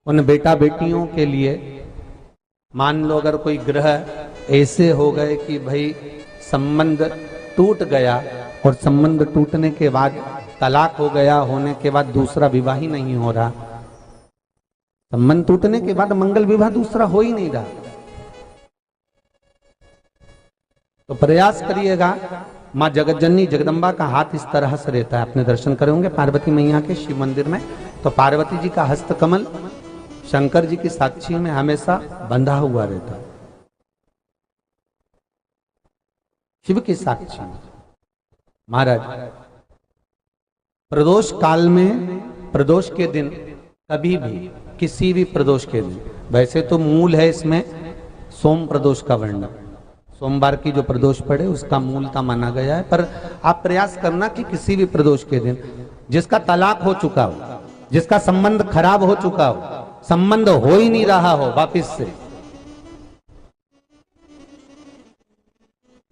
उन बेटा बेटियों के लिए मान लो अगर कोई ग्रह ऐसे हो गए कि भाई संबंध टूट गया और संबंध टूटने के बाद तलाक हो गया, होने के बाद दूसरा विवाह ही नहीं हो रहा, संबंध टूटने के बाद मंगल विवाह दूसरा हो ही नहीं रहा, तो प्रयास करिएगा। माँ जगतजननी जगदम्बा का हाथ इस तरह से रहता है, आपने दर्शन करे होंगे पार्वती मैया के शिव मंदिर में, तो पार्वती जी का हस्त कमल शंकर जी की साक्षी में हमेशा बंधा हुआ रहता है, शिव की साक्षी में। महाराज प्रदोष काल में, प्रदोष के दिन कभी भी, किसी भी प्रदोष के दिन, वैसे तो मूल है इसमें सोम प्रदोष का वर्णन, सोमवार की जो प्रदोष पड़े उसका मूलता माना गया है, पर आप प्रयास करना कि किसी भी प्रदोष के दिन जिसका तलाक हो चुका हो, जिसका संबंध खराब हो चुका हो, संबंध हो ही नहीं रहा हो वापिस से,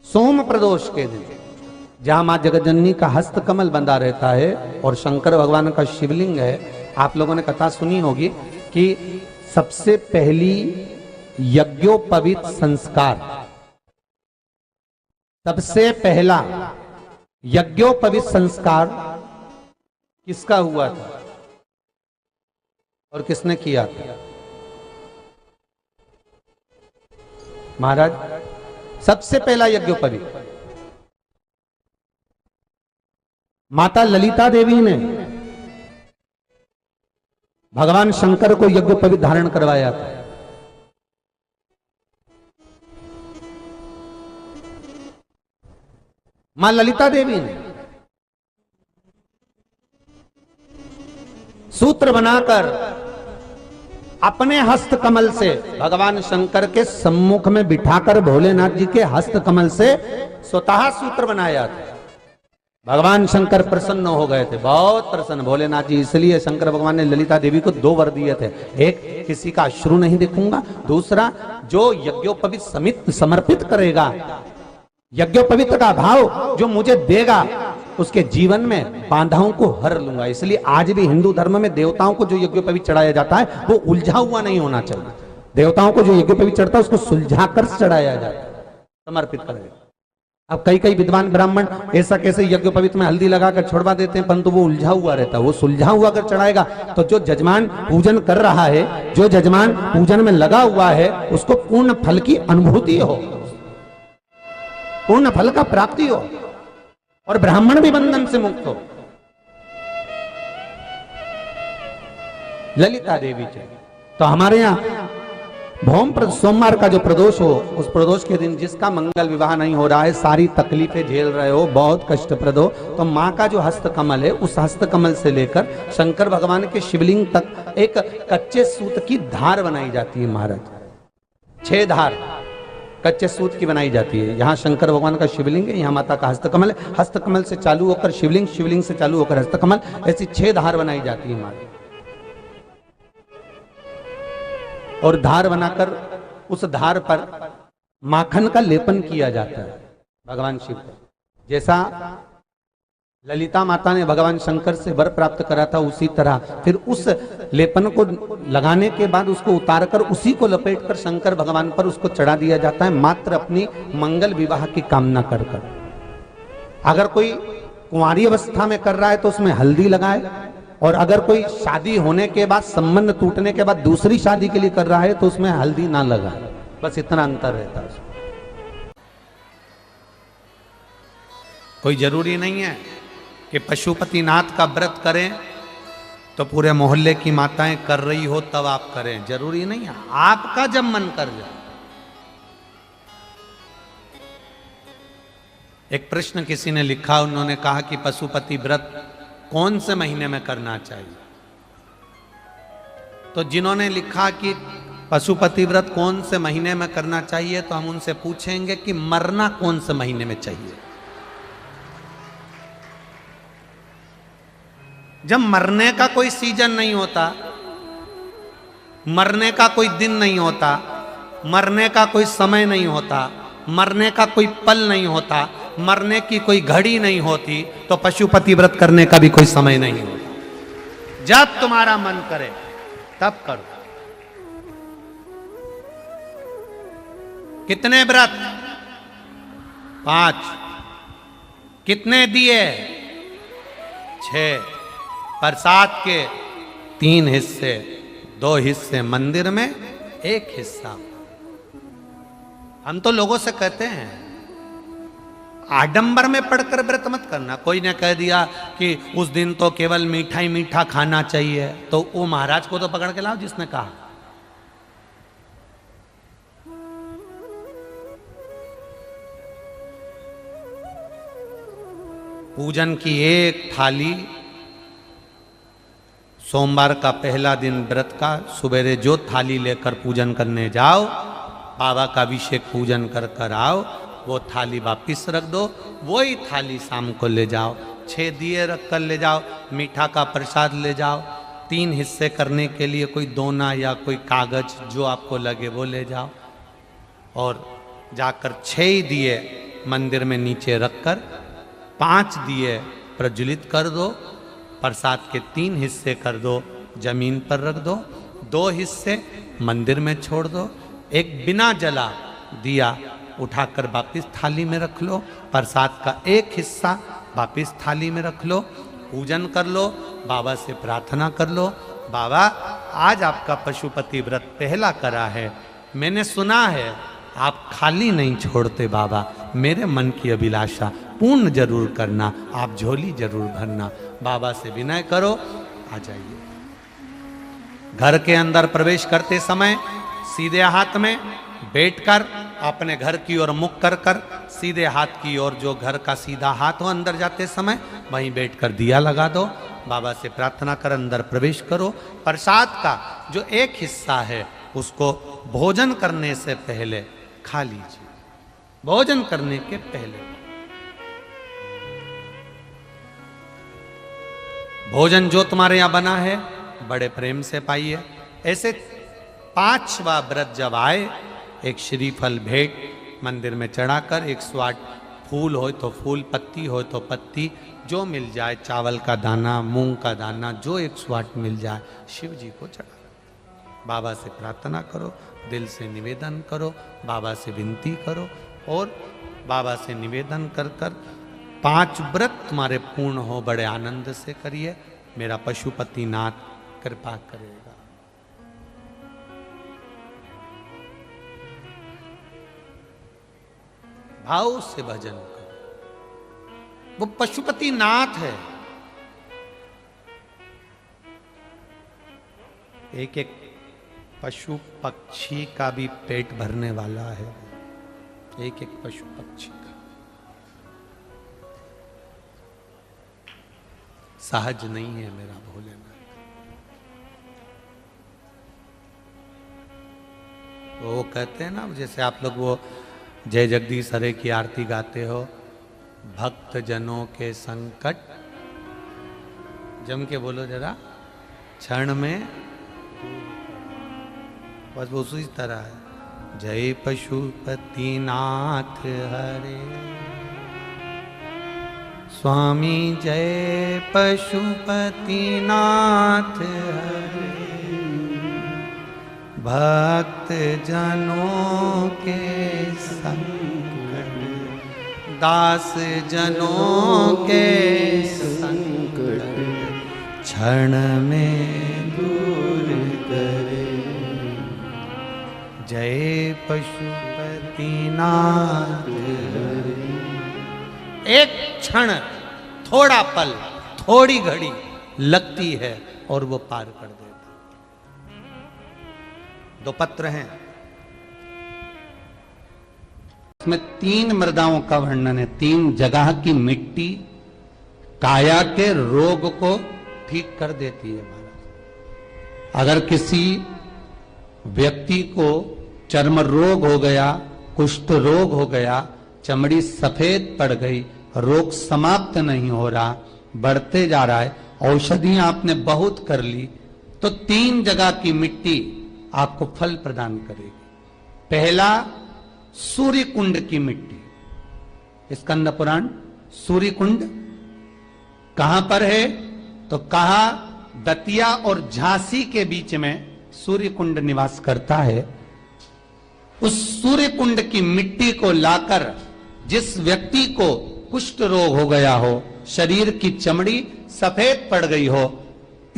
सोम प्रदोष के दिन जहां मां जगतजननी का हस्त कमल बंधा रहता है और शंकर भगवान का शिवलिंग है। आप लोगों ने कथा सुनी होगी कि सबसे पहली यज्ञोपवीत संस्कार, सबसे पहला यज्ञोपवीत संस्कार किसका हुआ था और किसने किया था? महाराज सबसे पहला यज्ञोपवीत माता ललिता देवी ने भगवान शंकर को यज्ञोपवीत धारण करवाया था। मां ललिता देवी ने सूत्र बनाकर अपने हस्त कमल से भगवान शंकर के सम्मुख में बिठाकर भोलेनाथ जी के हस्त कमल से स्वतः सूत्र बनाया था। भगवान शंकर प्रसन्न हो गए थे, बहुत प्रसन्न भोलेनाथ जी, इसलिए शंकर भगवान ने ललिता देवी को 2 वर दिए थे, एक किसी का अश्रु नहीं देखूंगा, दूसरा जो यज्ञोपवीत समित समर्पित करेगा, यज्ञोपवीत का भाव जो मुझे देगा उसके जीवन में बाधाओं को हर लूंगा। इसलिए आज भी हिंदू धर्म में देवताओं को जो यज्ञोपवीत चढ़ाया जाता है वो उलझा हुआ नहीं होना चाहिए। देवताओं को जो यज्ञोपवीत चढ़ता है उसको सुलझा कर चढ़ाया जाता है, समर्पित करेगा। अब कई विद्वान ब्राह्मण ऐसा कैसे यज्ञोपवीत में हल्दी लगाकर छोड़वा देते हैं, परंतु वो उलझा हुआ रहता है, वो सुलझा हुआ अगर चढ़ाएगा तो जो जजमान पूजन कर रहा है, जो जजमान पूजन में लगा हुआ है, उसको पूर्ण फल की अनुभूति हो, पूर्ण फल का प्राप्ति हो और ब्राह्मण भी बंधन से मुक्त हो। ललिता देवी जी तो हमारे यहाँ भौम सोमवार का जो प्रदोष हो, उस प्रदोष के दिन जिसका मंगल विवाह नहीं हो रहा है, सारी तकलीफें झेल रहे हो, बहुत कष्टप्रद हो, तो माँ का जो हस्त कमल है उस हस्त कमल से लेकर शंकर भगवान के शिवलिंग तक एक कच्चे सूत की धार बनाई जाती है। महाराज 6 धार कच्चे सूत की बनाई जाती है। यहाँ शंकर भगवान का शिवलिंग है, यहाँ माता का हस्तकमल है, हस्तकमल से चालू होकर शिवलिंग, शिवलिंग से चालू होकर हस्तकमल, ऐसी 6 धार बनाई जाती है माता। और धार बनाकर उस धार पर माखन का लेपन किया जाता है भगवान शिव को। जैसा ललिता माता ने भगवान शंकर से वर प्राप्त करा था, उसी तरह फिर उस लेपन को लगाने के बाद उसको उतारकर उसी को लपेटकर शंकर भगवान पर उसको चढ़ा दिया जाता है, मात्र अपनी मंगल विवाह की कामना कर कर। अगर कोई कुंवारी अवस्था में कर रहा है तो उसमें हल्दी लगाए, और अगर कोई शादी होने के बाद, संबंध टूटने के बाद दूसरी शादी के लिए कर रहा है तो उसमें हल्दी ना लगाए, बस इतना अंतर रहता है। कोई जरूरी नहीं है कि पशुपतिनाथ का व्रत करें तो पूरे मोहल्ले की माताएं कर रही हो तब आप करें, जरूरी नहीं है, आपका जब मन कर जाए। एक प्रश्न किसी ने लिखा, उन्होंने कहा कि पशुपति व्रत कौन से महीने में करना चाहिए? तो जिन्होंने लिखा कि पशुपति व्रत कौन से महीने में करना चाहिए, तो हम उनसे पूछेंगे कि मरना कौन से महीने में चाहिए? जब मरने का कोई सीजन नहीं होता, मरने का कोई दिन नहीं होता, मरने का कोई समय नहीं होता, मरने का कोई पल नहीं होता, मरने की कोई घड़ी नहीं होती, तो पशुपति व्रत करने का भी कोई समय नहीं होता। जब तुम्हारा मन करे तब करो। कितने व्रत? 5। कितने दिए? 6। प्रसाद के 3 हिस्से, 2 हिस्से मंदिर में, 1 हिस्सा। हम तो लोगों से कहते हैं आडंबर में पढ़कर व्रत मत करना। कोई ने कह दिया कि उस दिन तो केवल मीठा ही मीठा खाना चाहिए, तो वो महाराज को तो पकड़ के लाओ जिसने कहा। पूजन की एक थाली, सोमवार का पहला दिन व्रत का, सुबेरे जो थाली लेकर पूजन करने जाओ, बाबा का अभिषेक पूजन कर कर आओ, वो थाली वापिस रख दो, वही थाली शाम को ले जाओ, 6 दिए रख कर ले जाओ, मीठा का प्रसाद ले जाओ, 3 हिस्से करने के लिए कोई दोना या कोई कागज जो आपको लगे वो ले जाओ, और जाकर 6 दिए मंदिर में नीचे रखकर 5 दिए प्रज्वलित कर दो, प्रसाद के 3 हिस्से कर दो, जमीन पर रख दो, 2 हिस्से मंदिर में छोड़ दो, एक बिना जला दिया उठाकर वापिस थाली में रख लो, प्रसाद का 1 हिस्सा वापिस थाली में रख लो, पूजन कर लो, बाबा से प्रार्थना कर लो, बाबा आज आपका पशुपति व्रत पहला करा है, मैंने सुना है आप खाली नहीं छोड़ते बाबा, मेरे मन की अभिलाषा पूर्ण जरूर करना, आप झोली जरूर भरना। बाबा से विनय करो, आ जाइए। घर के अंदर प्रवेश करते समय सीधे हाथ में बैठकर अपने घर की ओर मुख कर कर, सीधे हाथ की ओर, जो घर का सीधा हाथ हो, अंदर जाते समय वहीं बैठकर दिया लगा दो, बाबा से प्रार्थना कर अंदर प्रवेश करो। प्रसाद का जो 1 हिस्सा है उसको भोजन करने से पहले खा लीजिए, भोजन करने के पहले। भोजन जो तुम्हारे यहां बना है बड़े प्रेम से पाइए। ऐसे 5वां व्रत जब आए, एक श्रीफल भेंट मंदिर में चढ़ाकर, 108 फूल हो तो फूल, पत्ती हो तो पत्ती, जो मिल जाए, चावल का दाना, मूंग का दाना, जो 108 मिल जाए, शिव जी को चढ़ा। बाबा से प्रार्थना करो, दिल से निवेदन करो, बाबा से विनती करो, और बाबा से निवेदन कर कर 5 व्रत तुम्हारे पूर्ण हो, बड़े आनंद से करिए, मेरा पशुपति नाथ कृपा करेगा। भाव से भजन करो, वो पशुपति नाथ है। एक एक पशु पक्षी का भी पेट भरने वाला है, एक एक पशु पक्षी का। सहज नहीं है मेरा भोलेनाथ। वो कहते हैं ना, जैसे आप लोग वो जय जगदीश हरे की आरती गाते हो, भक्त जनों के संकट, जम के बोलो जरा, क्षण में, बस वो उसी तरह है। जय पशुपति नाथ हरे स्वामी, जय पशुपति नाथ हरे, भक्त जनों के संकट, दास जनों के संकट, क्षण में दूर करे। जय पशुपति नाथ हरे। एक क्षण, थोड़ा पल, थोड़ी घड़ी लगती है और वो पार कर देता। 2 पत्र हैं, इसमें 3 मृदाओं का वर्णन है, 3 जगह की मिट्टी काया के रोग को ठीक कर देती है महाराज। अगर किसी व्यक्ति को चर्म रोग हो गया, कुष्ठ रोग हो गया, चमड़ी सफेद पड़ गई, रोग समाप्त नहीं हो रहा, बढ़ते जा रहा है, औषधियां आपने बहुत कर ली, तो 3 जगह की मिट्टी आपको फल प्रदान करेगी। पहला, सूर्य कुंड की मिट्टी। स्कंद पुराण, सूर्य कुंड कहां पर है? तो कहा दतिया और झांसी के बीच में सूर्य कुंड निवास करता है। उस सूर्य कुंड की मिट्टी को लाकर जिस व्यक्ति को कुष्ठ रोग हो गया हो, शरीर की चमड़ी सफेद पड़ गई हो,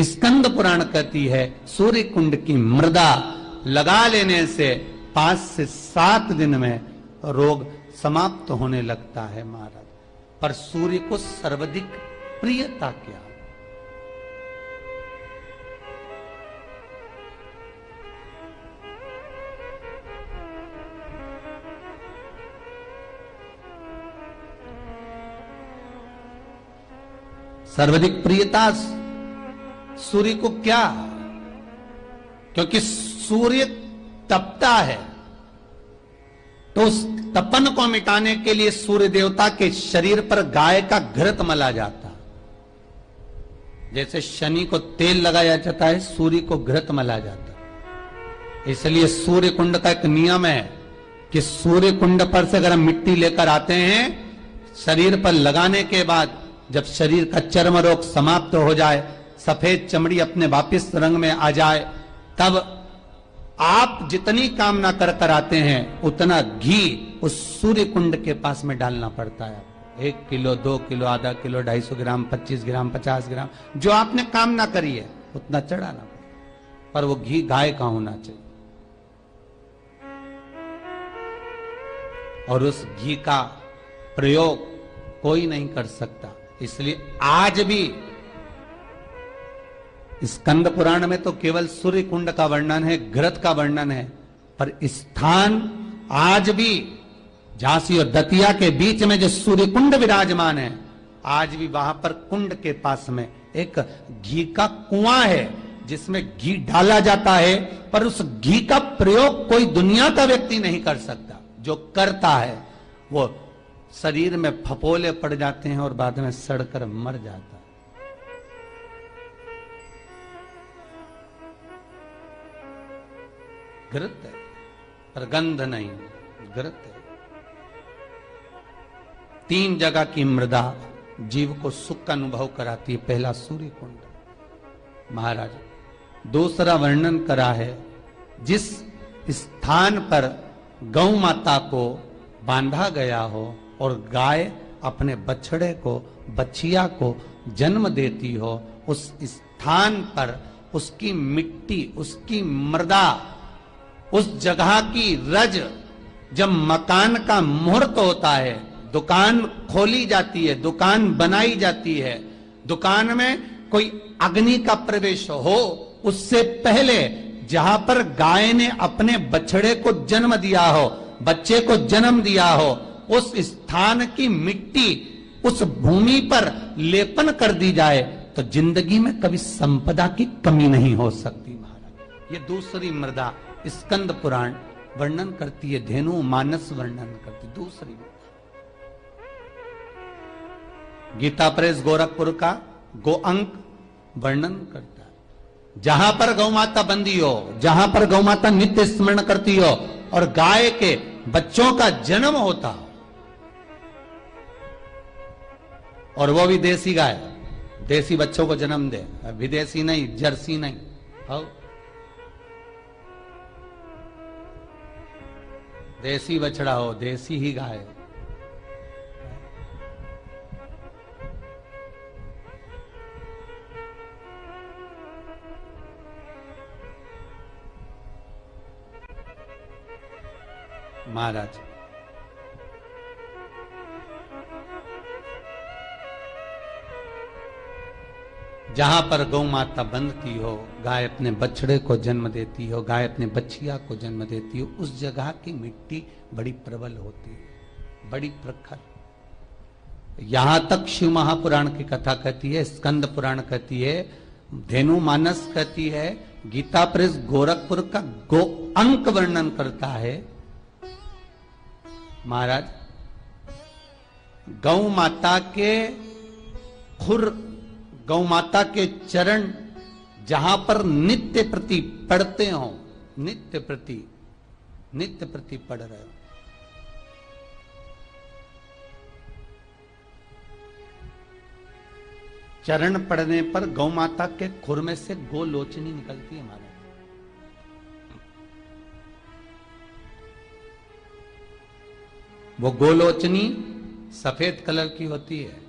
स्कंद पुराण कहती है सूर्य कुंड की मृदा लगा लेने से 5 से 7 दिन में रोग समाप्त होने लगता है महाराज। पर सूर्य को सर्वाधिक प्रियता क्या? सर्वाधिक प्रियता सूर्य को क्या? क्योंकि सूर्य तपता है, तो उस तपन को मिटाने के लिए सूर्य देवता के शरीर पर गाय का घृत मला जाता। जैसे शनि को तेल लगाया जाता है, सूर्य को घृत मला जाता। इसलिए सूर्य कुंड का एक नियम है कि सूर्य कुंड पर से अगर हम मिट्टी लेकर आते हैं, शरीर पर लगाने के बाद जब शरीर का चर्म रोग समाप्त हो जाए, सफेद चमड़ी अपने वापिस रंग में आ जाए, तब आप जितनी कामना कर कर आते हैं उतना घी उस सूर्य कुंड के पास में डालना पड़ता है। 1 किलो, 2 किलो, आधा किलो, 250 ग्राम, 25 ग्राम, 50 ग्राम, जो आपने कामना करी है उतना चढ़ाना पड़ता। पर वो घी गाय का होना चाहिए, और उस घी का प्रयोग कोई नहीं कर सकता। इसलिए आज भी स्कंद पुराण में तो केवल सूर्य कुंड का वर्णन है, घृत का वर्णन है, पर स्थान आज भी झांसी और दतिया के बीच में जो सूर्य कुंड विराजमान है, आज भी वहां पर कुंड के पास में एक घी का कुआं है जिसमें घी डाला जाता है, पर उस घी का प्रयोग कोई दुनिया का व्यक्ति नहीं कर सकता। जो करता है वो शरीर में फपोले पड़ जाते हैं और बाद में सड़कर मर जाता है। घृत है पर गंध नहीं, घृत है। 3 जगह की मृदा जीव को सुख का अनुभव कराती है। पहला सूर्य कुंड महाराज, दूसरा वर्णन करा है जिस स्थान पर गौ माता को बांधा गया हो और गाय अपने बछड़े को, बछिया को जन्म देती हो, उस स्थान पर उसकी मिट्टी, उसकी मृदा, उस जगह की रज, जब मकान का मुहूर्त होता है, दुकान खोली जाती है, दुकान बनाई जाती है, दुकान में कोई अग्नि का प्रवेश हो, उससे पहले जहां पर गाय ने अपने बछड़े को जन्म दिया हो, बच्चे को जन्म दिया हो, उस स्थान की मिट्टी उस भूमि पर लेपन कर दी जाए तो जिंदगी में कभी संपदा की कमी नहीं हो सकती महाराज। ये दूसरी मृदा स्कंद पुराण वर्णन करती है, धेनु मानस वर्णन करती। दूसरी गीता प्रेस गोरखपुर का गो अंक वर्णन करता है। जहां पर गौ माता बंदी हो, जहां पर गौ माता नित्य स्मरण करती हो और गाय के बच्चों का जन्म होता हो, और वो भी देसी गाय, देसी बच्चों को जन्म दे, विदेशी नहीं, जर्सी नहीं, हो देसी बछड़ा हो, देसी ही गाय। महाराज जहां पर गौ माता बंधती हो, गाय अपने बछड़े को जन्म देती हो, गाय अपने बछिया को जन्म देती हो, उस जगह की मिट्टी बड़ी प्रबल होती है, बड़ी प्रखर। यहां तक शिव महापुराण की कथा कहती है, स्कंद पुराण कहती है, धेनु मानस कहती है, गीता प्रेस गोरखपुर का गो अंक वर्णन करता है। महाराज गौ माता के खुर, गौ माता के चरण जहां पर नित्य प्रति पढ़ते हो, नित्य प्रति पढ़ रहे हो, चरण पड़ने पर गौ माता के खुर में से गोलोचनी निकलती है महाराज। वो गोलोचनी सफेद कलर की होती है।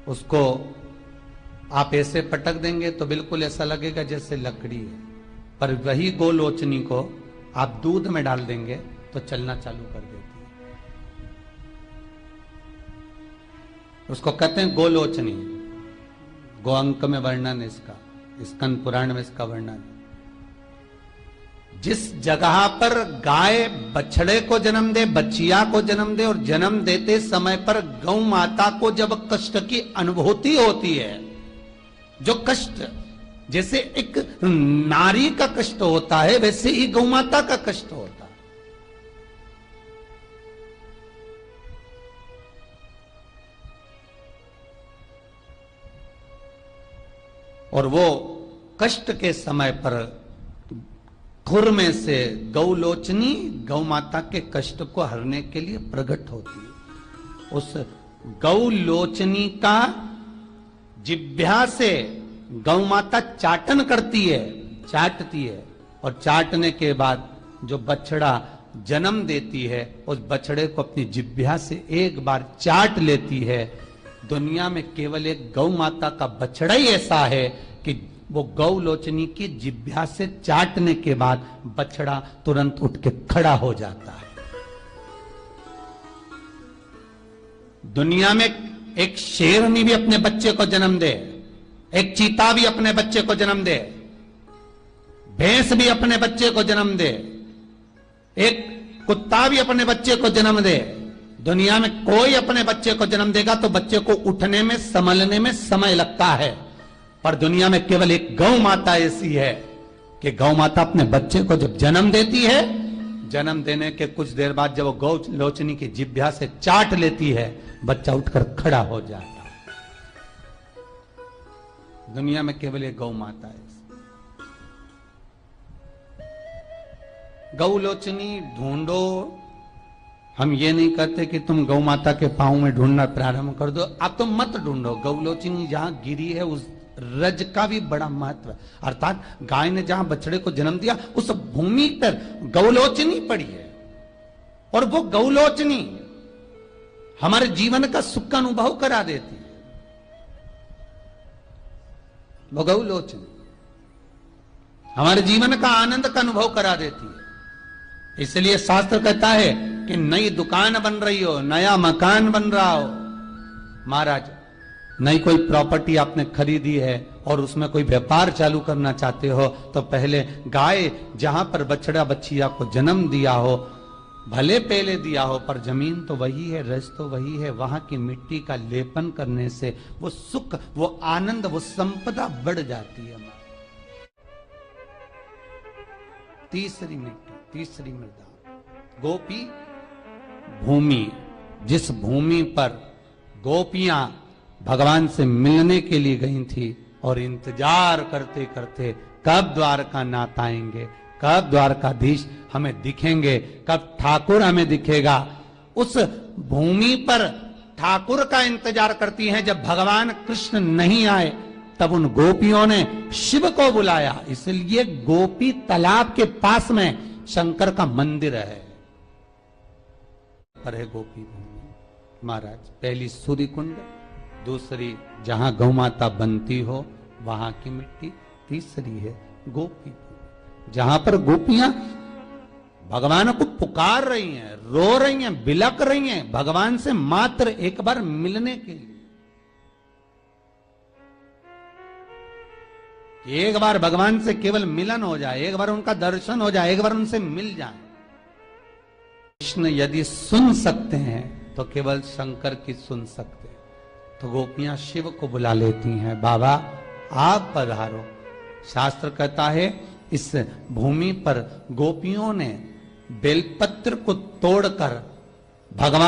उसको आप ऐसे पटक देंगे तो बिल्कुल ऐसा लगेगा जैसे लकड़ी है, पर वही गोलोचनी को आप दूध में डाल देंगे तो चलना चालू कर देती है। उसको कहते हैं गोलोचनी। गो अंक में वर्णन इसका, स्कंद पुराण में इसका वर्णन। जिस जगह पर गाय बछड़े को जन्म दे, बच्चिया को जन्म दे, और जन्म देते समय पर गौ माता को जब कष्ट की अनुभूति होती है, जो कष्ट जैसे एक नारी का कष्ट होता है वैसे ही गौ माता का कष्ट होता है। और वो कष्ट के समय पर खुर में से गौलोचनी गौ माता के कष्ट को हरने के लिए प्रकट होती है। उस गौलोचनी का जिह्वा से गौ माता चाटन करती है, चाटती है, और चाटने के बाद जो बछड़ा जन्म देती है उस बछड़े को अपनी जिह्वा से एक बार चाट लेती है। दुनिया में केवल एक गौ माता का बछड़ा ही ऐसा है कि वो गौलोचनी की जिह्वा से चाटने के बाद बछड़ा तुरंत उठ के खड़ा हो जाता है। दुनिया में एक शेरनी भी अपने बच्चे को जन्म दे, एक चीता भी अपने बच्चे को जन्म दे, भैंस भी अपने बच्चे को जन्म दे, एक कुत्ता भी अपने बच्चे को जन्म दे, दुनिया में कोई अपने बच्चे को जन्म देगा तो बच्चे को उठने में, संभलने में समय लगता है। पर दुनिया में केवल एक गौ माता ऐसी है कि गौ माता अपने बच्चे को जब जन्म देती है, जन्म देने के कुछ देर बाद जब वो गौ लोचनी की जिह्वा से चाट लेती है, बच्चा उठकर खड़ा हो जाता है। दुनिया में केवल एक गौ माता है। गौ लोचनी ढूंढो, हम ये नहीं कहते कि तुम गौ माता के पांव में ढूंढना प्रारंभ कर दो, आप तो मत ढूंढो। गौलोचनी जहां गिरी है उस रज का भी बड़ा महत्व है। अर्थात गाय ने जहां बछड़े को जन्म दिया उस भूमि पर गौलोचनी पड़ी है, और वो गौलोचनी हमारे जीवन का सुख का अनुभव करा देती है। वो गौलोचनी हमारे जीवन का आनंद का अनुभव करा देती है। इसलिए शास्त्र कहता है कि नई दुकान बन रही हो, नया मकान बन रहा हो, महाराज नई कोई प्रॉपर्टी आपने खरीदी है और उसमें कोई व्यापार चालू करना चाहते हो, तो पहले गाय जहां पर बछड़ा बच्चिया को जन्म दिया हो, भले पहले दिया हो, पर जमीन तो वही है, रस तो वही है। वहां की मिट्टी का लेपन करने से वो सुख, वो आनंद, वो संपदा बढ़ जाती है। तीसरी मिट्टी, तीसरी मृदा, गोपी भूमि। जिस भूमि पर गोपियां भगवान से मिलने के लिए गई थी और इंतजार करते करते कब द्वारका नाथ आएंगे, कब द्वारकाधीश हमें दिखेंगे, कब ठाकुर हमें दिखेगा, उस भूमि पर ठाकुर का इंतजार करती हैं। जब भगवान कृष्ण नहीं आए तब उन गोपियों ने शिव को बुलाया। इसलिए गोपी तालाब के पास में शंकर का मंदिर है, पर है गोपी भूमि। महाराज पहली सूर्य कुंड, दूसरी जहां गौ माता बनती हो वहां की मिट्टी, तीसरी है गोपी भूमि, जहां पर गोपियां भगवान को पुकार रही हैं, रो रही हैं, बिलक रही हैं भगवान से मात्र एक बार मिलने के लिए। एक बार भगवान से केवल मिलन हो जाए, एक बार उनका दर्शन हो जाए, एक बार उनसे मिल जाए। कृष्ण यदि सुन सकते हैं तो केवल शंकर की सुन सकते हैं। तो गोपियां शिव को बुला लेती हैं, बाबा आप पधारो। शास्त्र कहता है इस भूमि पर गोपियों ने बेलपत्र को तोड़कर भगवान